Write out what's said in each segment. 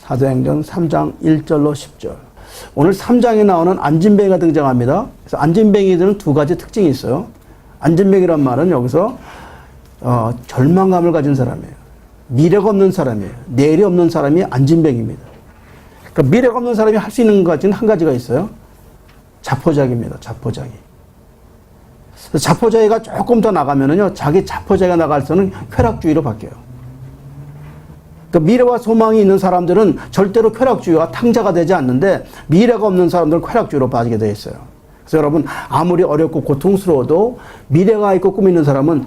사도행전 3장 1절로 10절. 오늘 3장에 나오는 안진뱅이가 등장합니다. 그래서 안진뱅이들은 두 가지 특징이 있어요. 안진뱅이란 말은 여기서 절망감을 가진 사람이에요. 미래가 없는 사람이에요. 내일이 없는 사람이 안진뱅이입니다. 그러니까 미래가 없는 사람이 할 수 있는 것 가지는 한 가지가 있어요. 자포자기입니다. 자포자기. 자포자기가 조금 더 나가면은요, 자기 자포자기가 나갈 때는 쾌락주의로 바뀌어요. 그러니까 미래와 소망이 있는 사람들은 절대로 쾌락주의와 탕자가 되지 않는데, 미래가 없는 사람들은 쾌락주의로 빠지게 되어 있어요. 그래서 여러분, 아무리 어렵고 고통스러워도 미래가 있고 꿈이 있는 사람은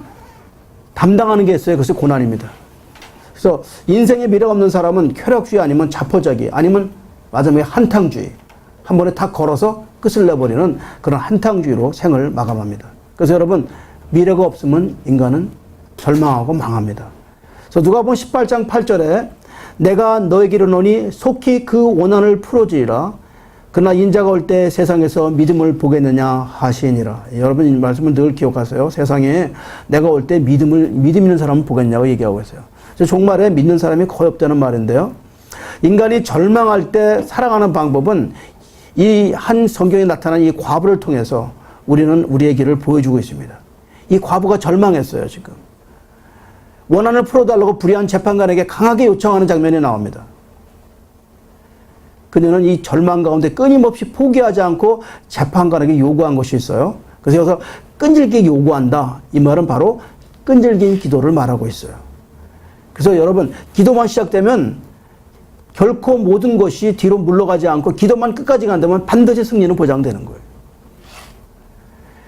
담당하는 게 있어요. 그것이 고난입니다. 그래서 인생에 미래가 없는 사람은 쾌락주의 아니면 자포자기 아니면 마지막에 한탕주의, 한 번에 다 걸어서 끝을 내버리는 그런 한탕주의로 생을 마감합니다. 그래서 여러분, 미래가 없으면 인간은 절망하고 망합니다. 그래서 누가복음 18장 8절에 내가 너에게 이르노니 속히 그 원한을 풀어주리라. 그러나 인자가 올 때 세상에서 믿음을 보겠느냐 하시니라. 여러분, 이 말씀을 늘 기억하세요. 세상에 내가 올 때 믿음 있는 사람은 보겠냐고 얘기하고 있어요. 종말에 믿는 사람이 거의 없다는 말인데요. 인간이 절망할 때 살아가는 방법은 이 한 성경에 나타난 이 과부를 통해서 우리는 우리의 길을 보여주고 있습니다. 이 과부가 절망했어요, 지금. 원한을 풀어달라고 불의한 재판관에게 강하게 요청하는 장면이 나옵니다. 그녀는 이 절망 가운데 끊임없이 포기하지 않고 재판관에게 요구한 것이 있어요. 그래서 여기서 끈질기게 요구한다. 이 말은 바로 끈질긴 기도를 말하고 있어요. 그래서 여러분, 기도만 시작되면 결코 모든 것이 뒤로 물러가지 않고 기도만 끝까지 간다면 반드시 승리는 보장되는 거예요.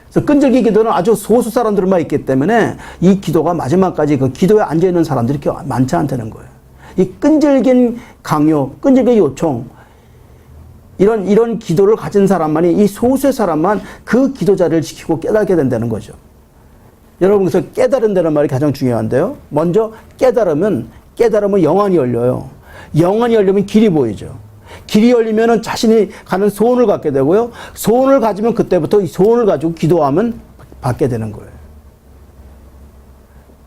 그래서 끈질긴 기도는 아주 소수 사람들만 있기 때문에 이 기도가 마지막까지 그 기도에 앉아있는 사람들이 그렇게 많지 않다는 거예요. 이 끈질긴 강요, 끈질긴 요청, 이런 기도를 가진 사람만이, 이 소수의 사람만 그 기도 자리를 지키고 깨닫게 된다는 거죠. 여러분, 그래서 깨달은다는 말이 가장 중요한데요. 먼저 깨달으면 영안이 열려요. 영안이 열리면 길이 보이죠. 길이 열리면 자신이 가는 소원을 갖게 되고요. 소원을 가지면 그때부터 이 소원을 가지고 기도하면 받게 되는 거예요.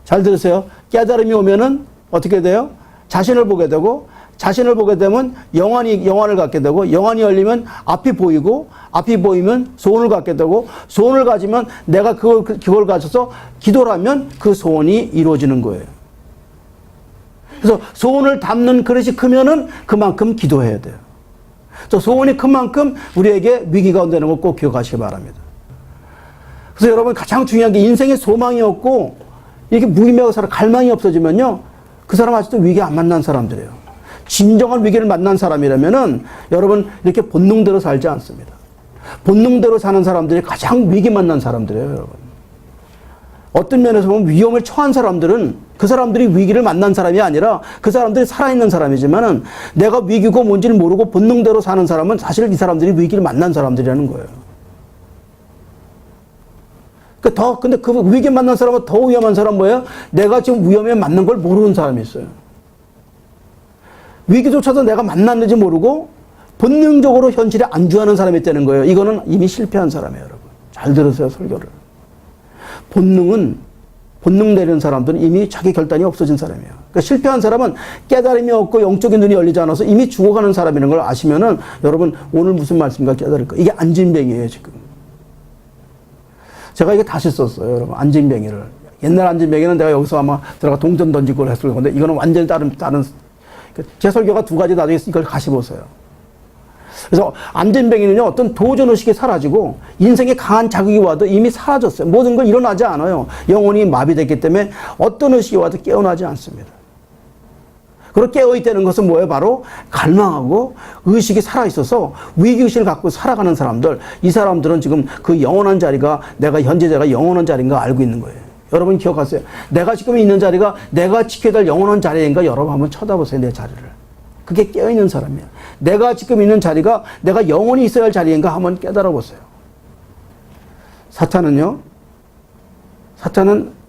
잘 들으세요. 깨달음이 오면은 어떻게 돼요? 자신을 보게 되고, 자신을 보게 되면 영안을 갖게 되고, 영안이 열리면 앞이 보이고, 앞이 보이면 소원을 갖게 되고, 소원을 가지면 내가 그걸 가져서 기도를 하면 그 소원이 이루어지는 거예요. 그래서 소원을 담는 그릇이 크면은 그만큼 기도해야 돼요. 또 소원이 큰 만큼 우리에게 위기가 온다는 걸 꼭 기억하시기 바랍니다. 그래서 여러분, 가장 중요한 게 인생에 소망이 없고 이렇게 무의미하게 살아 갈망이 없어지면요, 그 사람 아직도 위기 안 만난 사람들이에요. 진정한 위기를 만난 사람이라면은 여러분, 이렇게 본능대로 살지 않습니다. 본능대로 사는 사람들이 가장 위기 만난 사람들이에요, 여러분. 어떤 면에서 보면 위험을 처한 사람들은 그 사람들이 위기를 만난 사람이 아니라 그 사람들이 살아있는 사람이지만은 내가 위기고 뭔지를 모르고 본능대로 사는 사람은 사실 이 사람들이 위기를 만난 사람들이라는 거예요. 근데 그 위기 만난 사람은 더 위험한 사람은 뭐예요? 내가 지금 위험에 맞는 걸 모르는 사람이 있어요. 위기조차도 내가 만났는지 모르고 본능적으로 현실에 안주하는 사람이 있다는 거예요. 이거는 이미 실패한 사람이에요, 여러분. 잘 들으세요, 설교를. 본능 내리는 사람들은 이미 자기 결단이 없어진 사람이에요. 그러니까 실패한 사람은 깨달음이 없고 영적인 눈이 열리지 않아서 이미 죽어가는 사람이라는 걸 아시면은 여러분, 오늘 무슨 말씀인가 깨달을 거예요. 이게 안진뱅이에요, 지금. 제가 이게 다시 썼어요, 여러분. 안진뱅이를. 옛날 안진뱅이는 내가 여기서 아마 들어가 동전 던지고 했을 건데, 이거는 완전히 다른, 제 설교가 두 가지 나중에 이걸 가시 보세요. 그래서 안진뱅이는요, 어떤 도전의식이 사라지고 인생에 강한 자극이 와도 이미 사라졌어요. 모든 걸 일어나지 않아요. 영혼이 마비됐기 때문에 어떤 의식이 와도 깨어나지 않습니다. 그리고 깨어있다는 것은 뭐예요? 바로 갈망하고 의식이 살아있어서 위기의식을 갖고 살아가는 사람들, 이 사람들은 지금 그 영원한 자리가 현재 제가 영원한 자리인가 알고 있는 거예요. 여러분 기억하세요. 내가 지금 있는 자리가 내가 지켜야 될 영원한 자리인가 여러분 한번 쳐다보세요, 내 자리를. 그게 깨어있는 사람이야. 내가 지금 있는 자리가 내가 영원히 있어야 할 자리인가 한번 깨달아 보세요. 사탄은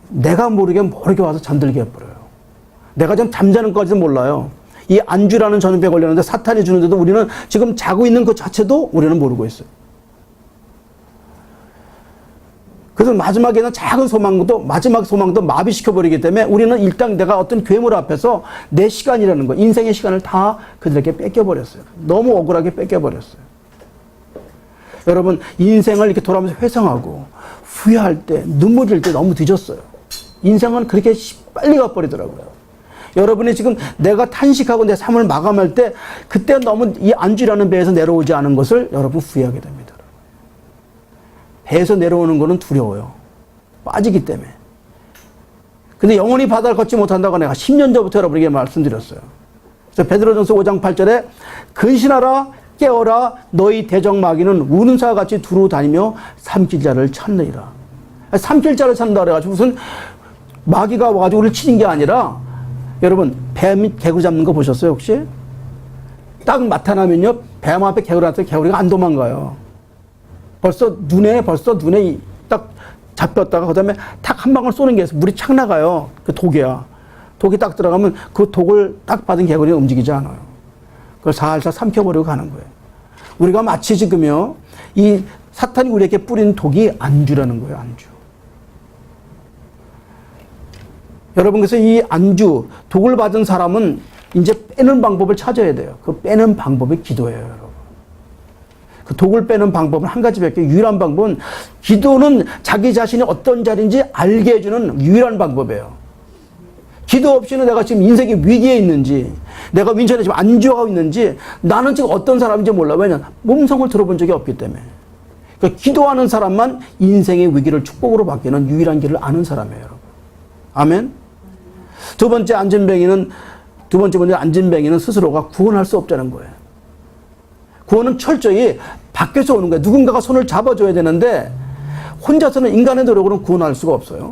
내가 모르게 와서 잠들게 해버려요. 내가 좀 잠자는 것까지도 몰라요. 이 안주라는 전염병에 걸렸는데 사탄이 주는데도 우리는 지금 자고 있는 것 자체도 우리는 모르고 있어요. 그래서 마지막에는 작은 소망도, 마지막 소망도 마비시켜버리기 때문에 우리는 일단 내가 어떤 괴물 앞에서 내 시간이라는 거, 인생의 시간을 다 그들에게 뺏겨버렸어요. 너무 억울하게 뺏겨버렸어요. 여러분, 인생을 이렇게 돌아오면서 회상하고 후회할 때, 눈물 흘릴 때 너무 늦었어요. 인생은 그렇게 빨리 가버리더라고요. 여러분이 지금 내가 탄식하고 내 삶을 마감할 때, 그때 너무 이 안주라는 배에서 내려오지 않은 것을 여러분 후회하게 됩니다. 배에서 내려오는 거는 두려워요. 빠지기 때문에. 근데 영원히 바다를 걷지 못한다고 내가 10년 전부터 여러분에게 말씀드렸어요. 그래서 베드로전서 5장 8절에 근신하라 깨어라 너희 대적 마귀는 우는 사와 같이 두루 다니며 삼킬 자를 찾느니라. 삼킬 자를 찾는다 그래가지고 무슨 마귀가 와가지고 우리를 치는 게 아니라, 여러분 뱀 및 개구 잡는 거 보셨어요 혹시? 딱 나타나면요, 뱀 앞에 개구리 나타나면 개구리가 안 도망가요. 벌써 눈에 딱 잡혔다가 그 다음에 탁 한 방울 쏘는 게 있어요. 물이 착 나가요. 그 독이야. 독이 딱 들어가면 그 독을 딱 받은 개구리가 움직이지 않아요. 그걸 살살 삼켜버리고 가는 거예요. 우리가 마치 지금요, 이 사탄이 우리에게 뿌린 독이 안주라는 거예요. 안주. 여러분, 그래서 이 안주, 독을 받은 사람은 이제 빼는 방법을 찾아야 돼요. 그 빼는 방법이 기도예요, 여러분. 그 독을 빼는 방법은 한 가지밖에, 유일한 방법은, 기도는 자기 자신이 어떤 자리인지 알게 해주는 유일한 방법이에요. 기도 없이는 내가 지금 인생의 위기에 있는지, 내가 민천에 지금 안주하고 있는지, 나는 지금 어떤 사람인지 몰라. 왜냐? 몸성을 들어본 적이 없기 때문에. 그러니까 기도하는 사람만 인생의 위기를 축복으로 바뀌는 유일한 길을 아는 사람이에요, 여러분. 아멘? 두 번째 문제, 안진뱅이는 스스로가 구원할 수 없다는 거예요. 구원은 철저히 밖에서 오는 거예요. 누군가가 손을 잡아줘야 되는데 혼자서는 인간의 노력으로는 구원할 수가 없어요.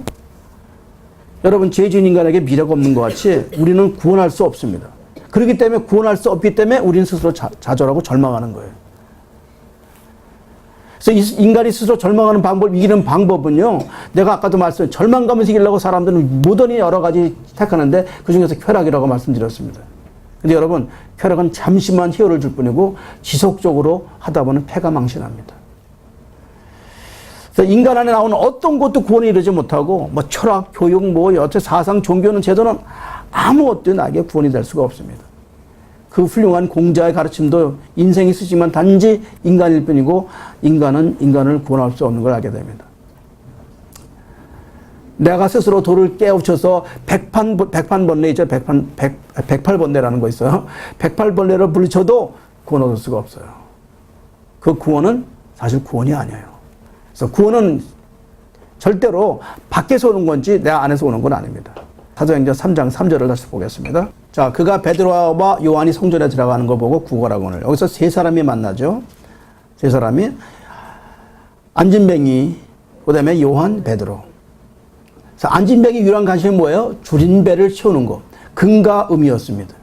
여러분, 죄 지은 인간에게 미래가 없는 것 같이 우리는 구원할 수 없습니다. 그렇기 때문에 구원할 수 없기 때문에 우리는 스스로 좌절하고 절망하는 거예요. 그래서 인간이 스스로 절망하는 방법, 이기는 방법은요, 내가 아까도 말씀드린 절망감을 이기려고 사람들은 무던히 여러 가지 택하는데 그중에서 쾌락이라고 말씀드렸습니다. 근데 여러분, 쾌락은 잠시만 희열을 줄 뿐이고 지속적으로 하다 보면 패가 망신합니다. 그래서 인간 안에 나오는 어떤 것도 구원에 이르지 못하고, 뭐 철학, 교육, 여태 사상, 종교는 제도는 아무것도 나에게 구원이 될 수가 없습니다. 그 훌륭한 공자의 가르침도 인생이 쓰지만 단지 인간일 뿐이고, 인간은 인간을 구원할 수 없는 걸 알게 됩니다. 내가 스스로 돌을 깨우쳐서 108번뇌 108번뇌라는 거 있어요. 108번뇌를 물리쳐도 구원 얻을 수가 없어요. 그 구원은 사실 구원이 아니에요. 그래서 구원은 절대로 밖에서 오는 건지 내 안에서 오는 건 아닙니다. 사도행전 3장 3절을 다시 보겠습니다. 자, 그가 베드로와 요한이 성전에 들어가는 거 보고 구걸하고는, 여기서 세 사람이 만나죠. 세 사람이, 안진뱅이, 그 다음에 요한, 베드로. 그래서 안진뱅이 유일한 관심이 뭐예요? 줄인 배를 채우는 거. 금과 음이었습니다.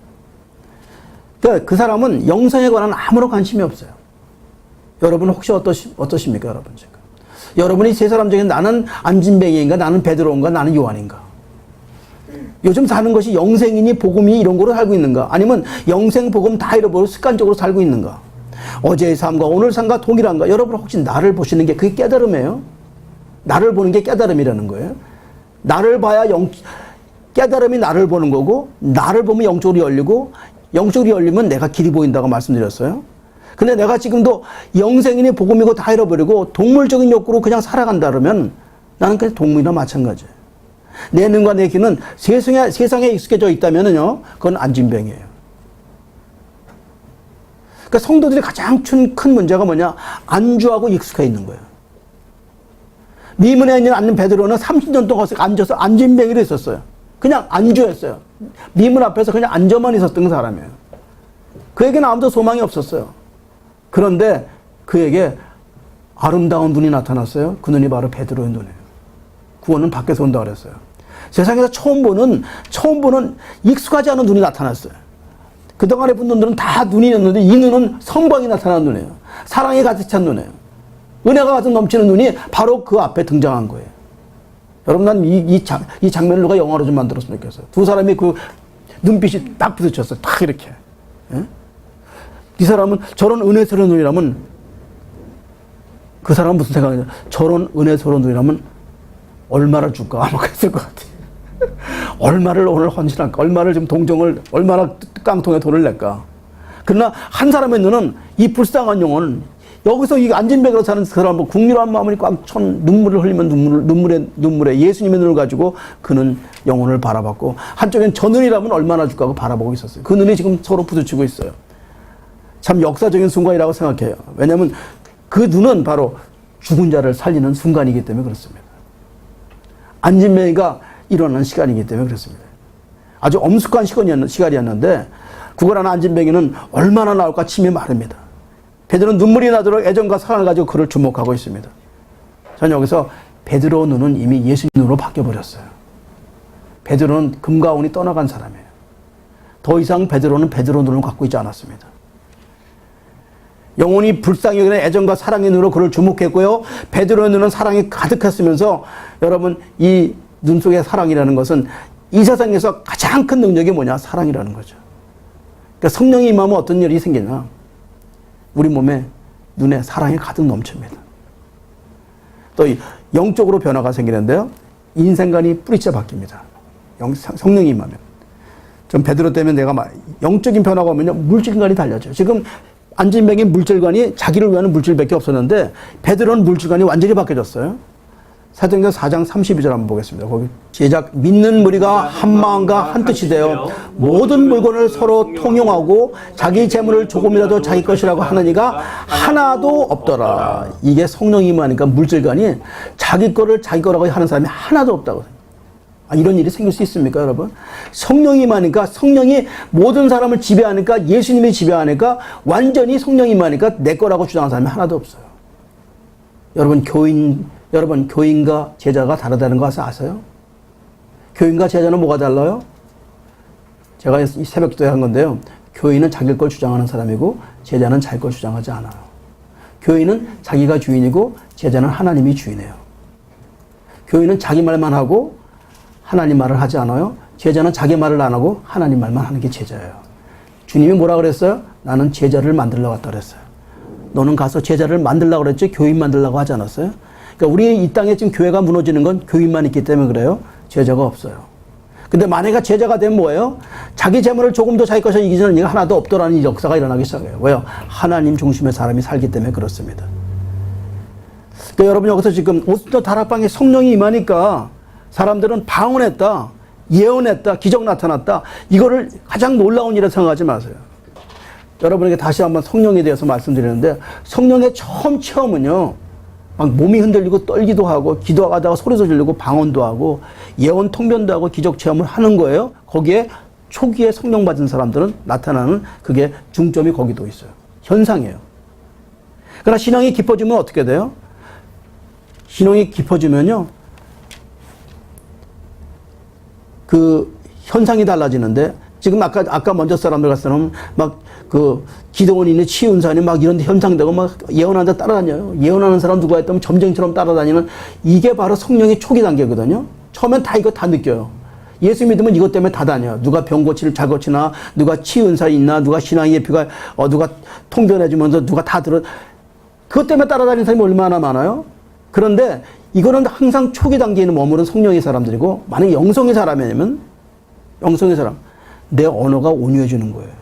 그러니까 그 사람은 영성에 관한 아무런 관심이 없어요. 여러분은 혹시 어떠십니까, 여러분 지금? 여러분이 세 사람 중에 나는 안진뱅이인가, 나는 베드로인가, 나는 요한인가? 요즘 사는 것이 영생이니 복음이 이런 거로 살고 있는가? 아니면 영생 복음 다 잃어버리고 습관적으로 살고 있는가? 어제의 삶과 오늘 삶과 동일한가? 여러분 혹시 나를 보시는 게 그게 깨달음이에요? 나를 보는 게 깨달음이라는 거예요. 나를 봐야 깨달음이 나를 보는 거고, 나를 보면 영적으로 열리고, 영적으로 열리면 내가 길이 보인다고 말씀드렸어요. 근데 내가 지금도 영생이니 복음이고 다 잃어버리고 동물적인 욕구로 그냥 살아간다 그러면 나는 그냥 동물이나 마찬가지예요. 내 눈과 내 귀는 세상에 익숙해져 있다면요, 그건 안진뱅이에요. 그러니까 성도들이 가장 큰 문제가 뭐냐? 안주하고 익숙해 있는 거예요. 미문에 앉는 베드로는 30년 동안 앉아서 안진뱅이로 있었어요. 그냥 안주했어요. 미문 앞에서 그냥 앉아만 있었던 사람이에요. 그에게는 아무도 소망이 없었어요. 그런데 그에게 아름다운 눈이 나타났어요. 그 눈이 바로 베드로의 눈이에요. 구원은 밖에서 온다고 그랬어요. 세상에서 처음 보는 익숙하지 않은 눈이 나타났어요. 그동안에 본 눈들은 다 눈이었는데 이 눈은 성방이 나타난 눈이에요. 사랑이 가득 찬 눈이에요. 은혜가 가득 넘치는 눈이 바로 그 앞에 등장한 거예요. 여러분, 난 이 장면을 누가 영화로 좀 만들었으면 좋겠어요. 두 사람이 그 눈빛이 딱 부딪혔어요. 딱 이렇게. 예? 이 사람은 저런 은혜스러운 눈이라면, 그 사람은 무슨 생각이냐? 저런 은혜스러운 눈이라면 얼마를 줄까? 아마 그랬을 것 같아요. 얼마를 오늘 헌신할까? 얼마를 좀 동정을, 얼마나 깡통에 돈을 낼까? 그러나 한 사람의 눈은 이 불쌍한 영혼은 여기서 이 안진뱅이로 사는 사람은 국률한 마음이 꽉 찬 눈물을 흘리면 눈물에 예수님의 눈을 가지고 그는 영혼을 바라봤고 한쪽엔 저 눈이라면 얼마나 줄까 하고 바라보고 있었어요. 그 눈이 지금 서로 부딪히고 있어요. 참 역사적인 순간이라고 생각해요. 왜냐하면 그 눈은 바로 죽은 자를 살리는 순간이기 때문에 그렇습니다. 안진뱅이가 일어나는 시간이기 때문에 그렇습니다. 아주 엄숙한 시간이었는데 구걸하는 안진뱅이는 얼마나 나올까 침이 마릅니다. 베드로는 눈물이 나도록 애정과 사랑을 가지고 그를 주목하고 있습니다. 저는 여기서 베드로 눈은 이미 예수 눈으로 바뀌어버렸어요. 베드로는 금과 운이 떠나간 사람이에요. 더 이상 베드로는 베드로 눈을 갖고 있지 않았습니다. 영혼이 불쌍히 여기는 애정과 사랑의 눈으로 그를 주목했고요. 베드로의 눈은 사랑이 가득했으면서 여러분 이 눈 속의 사랑이라는 것은 이 세상에서 가장 큰 능력이 뭐냐? 사랑이라는 거죠. 그러니까 성령이 임하면 어떤 일이 생기냐? 우리 몸에 눈에 사랑이 가득 넘칩니다. 또 영적으로 변화가 생기는데요. 인생관이 뿌리째 바뀝니다. 성령이 임하면. 좀 베드로 때문에 내가 영적인 변화가 오면요. 물질관이 달라져요. 지금 안진뱅이 물질관이 자기를 위한 물질밖에 없었는데 베드로는 물질관이 완전히 바뀌어졌어요. 사도행전 4장 32절 한번 보겠습니다. 거기 시작. 믿는 무리가 한 마음과 한 뜻이 되어 모든 물건을 서로 통용하고 자기 재물을 조금이라도 자기 것이라고 하는 이가 하나도 없더라. 이게 성령이 임하니까 물질관이 자기 거를 자기 거라고 하는 사람이 하나도 없다고. 이런 일이 생길 수 있습니까, 여러분? 성령이 임하니까 성령이 모든 사람을 지배하니까 예수님이 지배하니까 완전히 성령이 임하니까 내 거라고 주장하는 사람이 하나도 없어요. 여러분 교인과 제자가 다르다는 거 아세요? 교인과 제자는 뭐가 달라요? 제가 이 새벽 기도에 한 건데요. 교인은 자기 걸 주장하는 사람이고 제자는 자기 걸 주장하지 않아요. 교인은 자기가 주인이고 제자는 하나님이 주인이에요. 교인은 자기 말만 하고 하나님 말을 하지 않아요. 제자는 자기 말을 안 하고 하나님 말만 하는 게 제자예요. 주님이 뭐라 그랬어요? 나는 제자를 만들려고 왔다 그랬어요. 너는 가서 제자를 만들려고 그랬지 교인 만들려고 하지 않았어요? 그러니까 우리 이 땅에 지금 교회가 무너지는 건 교인만 있기 때문에 그래요. 제자가 없어요. 근데 만약에 제자가 되면 뭐예요? 자기 재물을 조금 더 자기 것에 이기는 이가 하나도 없더라는 이 역사가 일어나기 시작해요. 왜요? 하나님 중심의 사람이 살기 때문에 그렇습니다. 그러니까 여러분 여기서 지금 오순절 다락방에 성령이 임하니까 사람들은 방언했다, 예언했다, 기적 나타났다. 이거를 가장 놀라운 일이라고 생각하지 마세요. 여러분에게 다시 한번 성령에 대해서 말씀드리는데 성령의 처음 체험은요. 막 몸이 흔들리고 떨기도 하고 기도하다가 소리도 지르고 방언도 하고 예언 통변도 하고 기적 체험을 하는 거예요. 거기에 초기에 성령 받은 사람들은 나타나는 그게 중점이 거기도 있어요. 현상이에요. 그러나 신앙이 깊어지면 어떻게 돼요? 신앙이 깊어지면요. 그 현상이 달라지는데 지금 아까 먼저 사람들 같은 막 그 기도원이니 치윤사니 막 이런 데 현상되고 막 예언하는데 따라다녀요. 예언하는 사람 누가 했다면 점쟁이처럼 따라다니는 이게 바로 성령의 초기 단계거든요. 처음엔 다 이거 다 느껴요. 예수 믿으면 이것 때문에 다 다녀요. 누가 병 고치를 잘 고치나, 누가 치윤사 있나, 누가 신앙의 예표가 누가 통변해주면서 누가 다 들어. 그것 때문에 따라다니는 사람이 얼마나 많아요. 그런데 이거는 항상 초기 단계에는 머무른 성령의 사람들이고 만약에 영성의 사람이면 영성의 사람 내 언어가 온유해지는 거예요.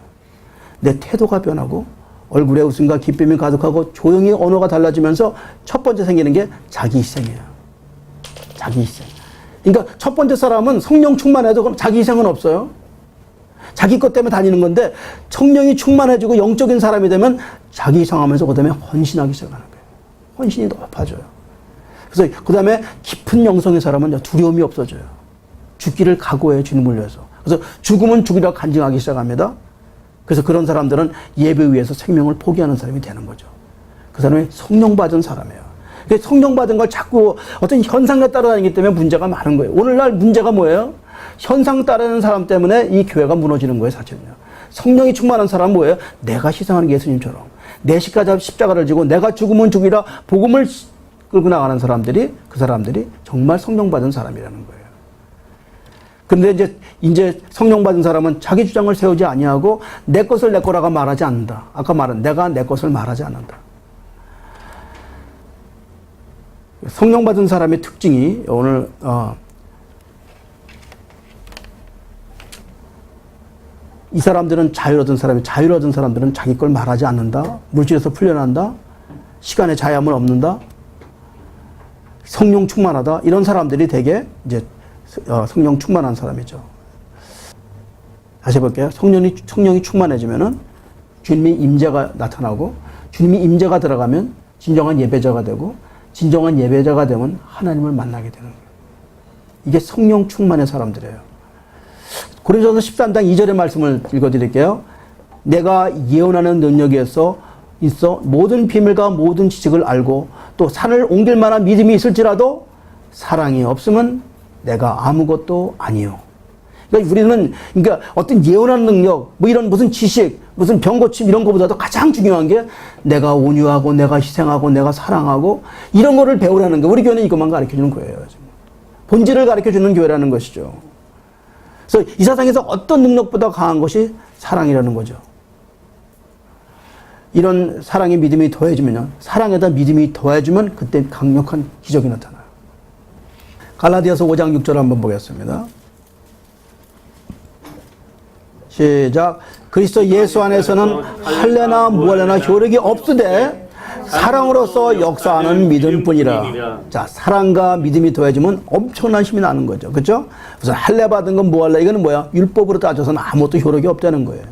내 태도가 변하고 얼굴에 웃음과 기쁨이 가득하고 조용히 언어가 달라지면서 첫 번째 생기는 게 자기희생이에요. 자기희생. 그러니까 첫 번째 사람은 성령 충만해도 그럼 자기희생은 없어요. 자기 것 때문에 다니는 건데 성령이 충만해지고 영적인 사람이 되면 자기희생하면서 그 다음에 헌신하기 시작하는 거예요. 헌신이 높아져요. 그래서 그 다음에 깊은 영성의 사람은 두려움이 없어져요. 죽기를 각오해 주님을 위해서. 그래서 죽으면 죽이라고 간증하기 시작합니다. 그래서 그런 사람들은 예배 위해서 생명을 포기하는 사람이 되는 거죠. 그 사람이 성령 받은 사람이에요. 성령 받은 걸 자꾸 어떤 현상에 따라다니기 때문에 문제가 많은 거예요. 오늘날 문제가 뭐예요? 현상 따르는 사람 때문에 이 교회가 무너지는 거예요, 사실은요. 성령이 충만한 사람은 뭐예요? 내가 희생하는 예수님처럼 내 십자가를 지고 내가 죽으면 죽이라 복음을 끌고 나가는 사람들이 그 사람들이 정말 성령 받은 사람이라는 거예요. 근데 이제 성령 받은 사람은 자기 주장을 세우지 아니하고 내 것을 내 거라고 말하지 않는다. 아까 말한 내가 내 것을 말하지 않는다. 성령 받은 사람의 특징이 오늘 이 사람들은 자유 얻은 사람들은 자기 걸 말하지 않는다. 물질에서 풀려난다. 시간에 자유함을 얻는다. 성령 충만하다. 이런 사람들이 되게 이제 성령 충만한 사람이죠. 다시 해볼게요. 성령이 충만해지면은 주님의 임재가 나타나고, 주님이 임재가 들어가면 진정한 예배자가 되고, 진정한 예배자가 되면 하나님을 만나게 되는 거예요. 이게 성령 충만의 사람들이에요. 고린도서 13장 2절의 말씀을 읽어드릴게요. 내가 예언하는 능력이 있어 모든 비밀과 모든 지식을 알고 또 산을 옮길 만한 믿음이 있을지라도 사랑이 없으면 내가 아무것도 아니요. 그러니까 우리는 어떤 예언하는 능력, 뭐 이런 무슨 지식, 무슨 병고침 이런 것보다도 가장 중요한 게 내가 온유하고 내가 희생하고 내가 사랑하고 이런 거를 배우라는 거. 우리 교회는 이것만 가르쳐 주는 거예요. 본질을 가르쳐 주는 교회라는 것이죠. 그래서 이 세상에서 어떤 능력보다 강한 것이 사랑이라는 거죠. 이런 사랑의 믿음이 더해지면요. 사랑에다 믿음이 더해지면 그때 강력한 기적이 나타나요. 갈라디아서 5장 6절 한번 보겠습니다. 시작. 그리스도 예수 안에서는 할례나 무할례나 효력이 없으되 사랑으로서 역사하는 믿음뿐이라. 자, 사랑과 믿음이 더해지면 엄청난 힘이 나는 거죠. 그렇죠? 무슨 할례 받은 건 뭐 할래? 이거는 뭐야? 율법으로 따져서는 아무것도 효력이 없다는 거예요.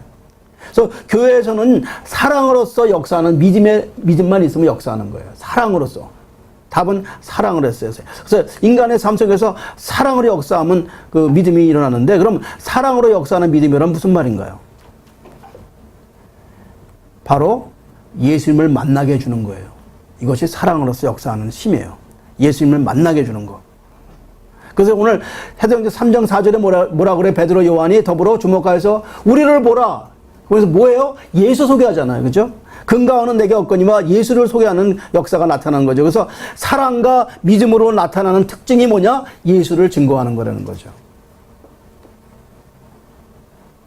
그래서 교회에서는 사랑으로서 역사하는 믿음만 있으면 역사하는 거예요. 사랑으로서. 답은 사랑을 했어요. 그래서 인간의 삶 속에서 사랑으로 역사하면 그 믿음이 일어나는데, 그럼 사랑으로 역사하는 믿음이란 무슨 말인가요? 바로 예수님을 만나게 해주는 거예요. 이것이 사랑으로서 역사하는 힘이에요. 예수님을 만나게 해주는 거. 그래서 오늘 사도행전 3장 4절에 뭐라 그래? 베드로 요한이 더불어 주목하여서 우리를 보라. 그래서 뭐예요? 예수 소개하잖아요. 그죠? 근가와는 내게 없거니와 예수를 소개하는 역사가 나타나는 거죠. 그래서 사랑과 믿음으로 나타나는 특징이 뭐냐? 예수를 증거하는 거라는 거죠.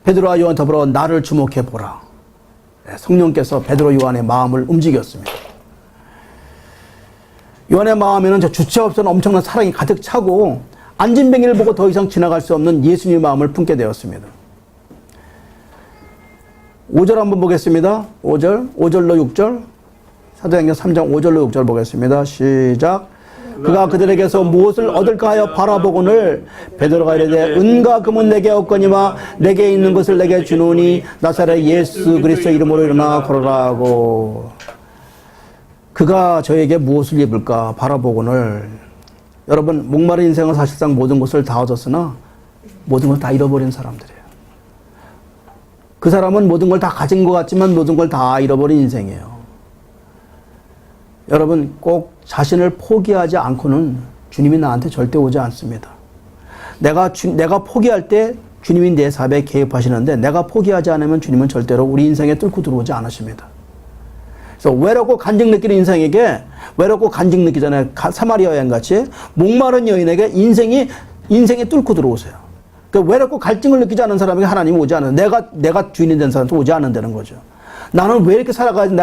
베드로와 요한 더불어 나를 주목해 보라. 성령께서 베드로 요한의 마음을 움직였습니다. 요한의 마음에는 저 주체 없는 엄청난 사랑이 가득 차고 안진뱅이를 보고 더 이상 지나갈 수 없는 예수님의 마음을 품게 되었습니다. 5절 한번 보겠습니다. 5절로 6절. 사도행전 3장 5절로 6절 보겠습니다. 시작. 그가 그들에게서 무엇을 얻을까 하여 바라보거늘 베드로가 이르되 은과 금은 내게 없거니와 내게 있는 것을 내게 주노니 나사렛 예수 그리스도 이름으로 일어나 걸어라 하고. 그가 저에게 무엇을 입을까 바라보거늘. 여러분, 목마른 인생은 사실상 모든 것을 다 얻었으나 모든 걸 다 잃어버린 사람들이에요. 그 사람은 모든 걸 다 가진 것 같지만 모든 걸 다 잃어버린 인생이에요. 여러분, 꼭 자신을 포기하지 않고는 주님이 나한테 절대 오지 않습니다. 내가 포기할 때 주님이 내 삶에 개입하시는데, 내가 포기하지 않으면 주님은 절대로 우리 인생에 뚫고 들어오지 않으십니다. 그래서 외롭고 간증 느끼는 인생에게, 외롭고 간증 느끼잖아요. 사마리아 여인같이 목마른 여인에게 인생이 뚫고 들어오세요. 그러니까 외롭고 갈증을 느끼지 않는 사람에게 하나님이 오지 않아요. 내가 주인이 된 사람한테 오지 않는다는 거죠. 나는 왜 이렇게 살아가야지?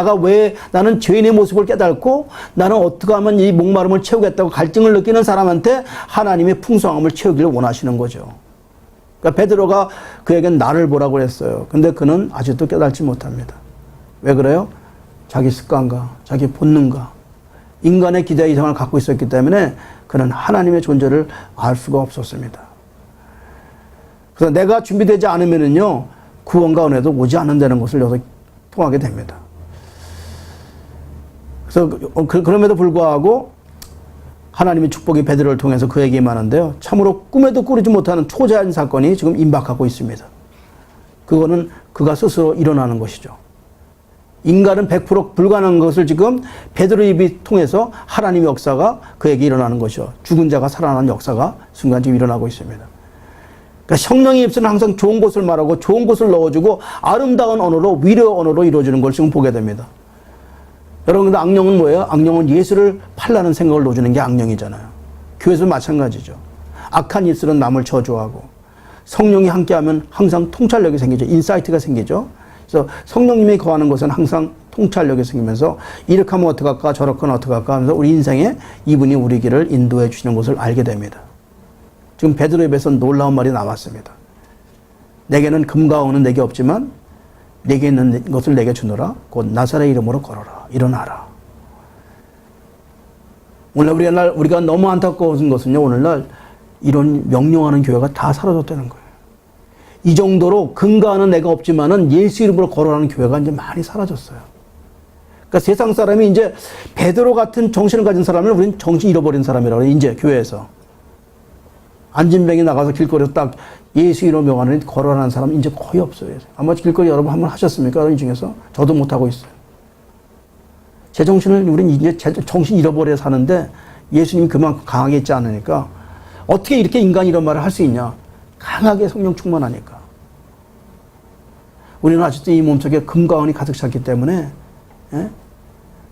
나는 죄인의 모습을 깨닫고 나는 어떻게 하면 이 목마름을 채우겠다고 갈증을 느끼는 사람한테 하나님의 풍성함을 채우기를 원하시는 거죠. 그러니까 베드로가 그에겐 나를 보라고 했어요. 근데 그는 아직도 깨닫지 못합니다. 왜 그래요? 자기 습관과 자기 본능과 인간의 기대 이상을 갖고 있었기 때문에 그는 하나님의 존재를 알 수가 없었습니다. 그래서 내가 준비되지 않으면은요, 구원과 은혜도 오지 않는다는 것을 여기서 통하게 됩니다. 그래서 그럼에도 불구하고 하나님의 축복이 베드로를 통해서 그에게 임하는데요, 참으로 꿈에도 꾸리지 못하는 초자연 사건이 지금 임박하고 있습니다. 그거는 그가 스스로 일어나는 것이죠. 인간은 100% 불가능한 것을 지금 베드로 입이 통해서 하나님의 역사가 그에게 일어나는 것이죠. 죽은 자가 살아나는 역사가 순간 지금 일어나고 있습니다. 그러니까 성령의 입술은 항상 좋은 것을 말하고 좋은 것을 넣어주고 아름다운 언어로, 위로의 언어로 이루어지는 걸 지금 보게 됩니다. 여러분, 근데 악령은 뭐예요? 악령은 예수를 팔라는 생각을 넣어주는 게 악령이잖아요. 교회에서 마찬가지죠. 악한 입술은 남을 저주하고, 성령이 함께하면 항상 통찰력이 생기죠. 인사이트가 생기죠. 그래서 성령님이 거하는 것은 항상 통찰력이 생기면서 이렇게 하면 어떡할까 저렇게 하면 어떡할까 하면서 우리 인생에 이분이 우리 길을 인도해 주시는 것을 알게 됩니다. 지금 베드로 입에서 놀라운 말이 나왔습니다. 내게는 금과 은은 내게 없지만 내게 있는 것을 내게 주노라. 곧 나사렛의 이름으로 걸어라. 일어나라. 오늘날 우리가 너무 안타까운 것은요. 오늘날 이런 명령하는 교회가 다 사라졌다는 거예요. 이 정도로 금과 은은 내가 없지만은 예수 이름으로 걸어라는 교회가 이제 많이 사라졌어요. 그러니까 세상 사람이 이제 베드로 같은 정신을 가진 사람을 우리는 정신 잃어버린 사람이라고 해요. 이제 교회에서. 안진뱅이 나가서 길거리에서 딱 예수 이름 명하는 걸어라는 사람 이제 거의 없어요. 아마 길거리 여러분 한번 하셨습니까? 이 중에서? 저도 못하고 있어요. 제 정신을 우리는 이제 정신 잃어버려 사는데 예수님이 그만큼 강하게 있지 않으니까 어떻게 이렇게 인간이 이런 말을 할 수 있냐? 강하게 성령 충만하니까. 우리는 아직도 이 몸속에 금과 은이 가득 찼기 때문에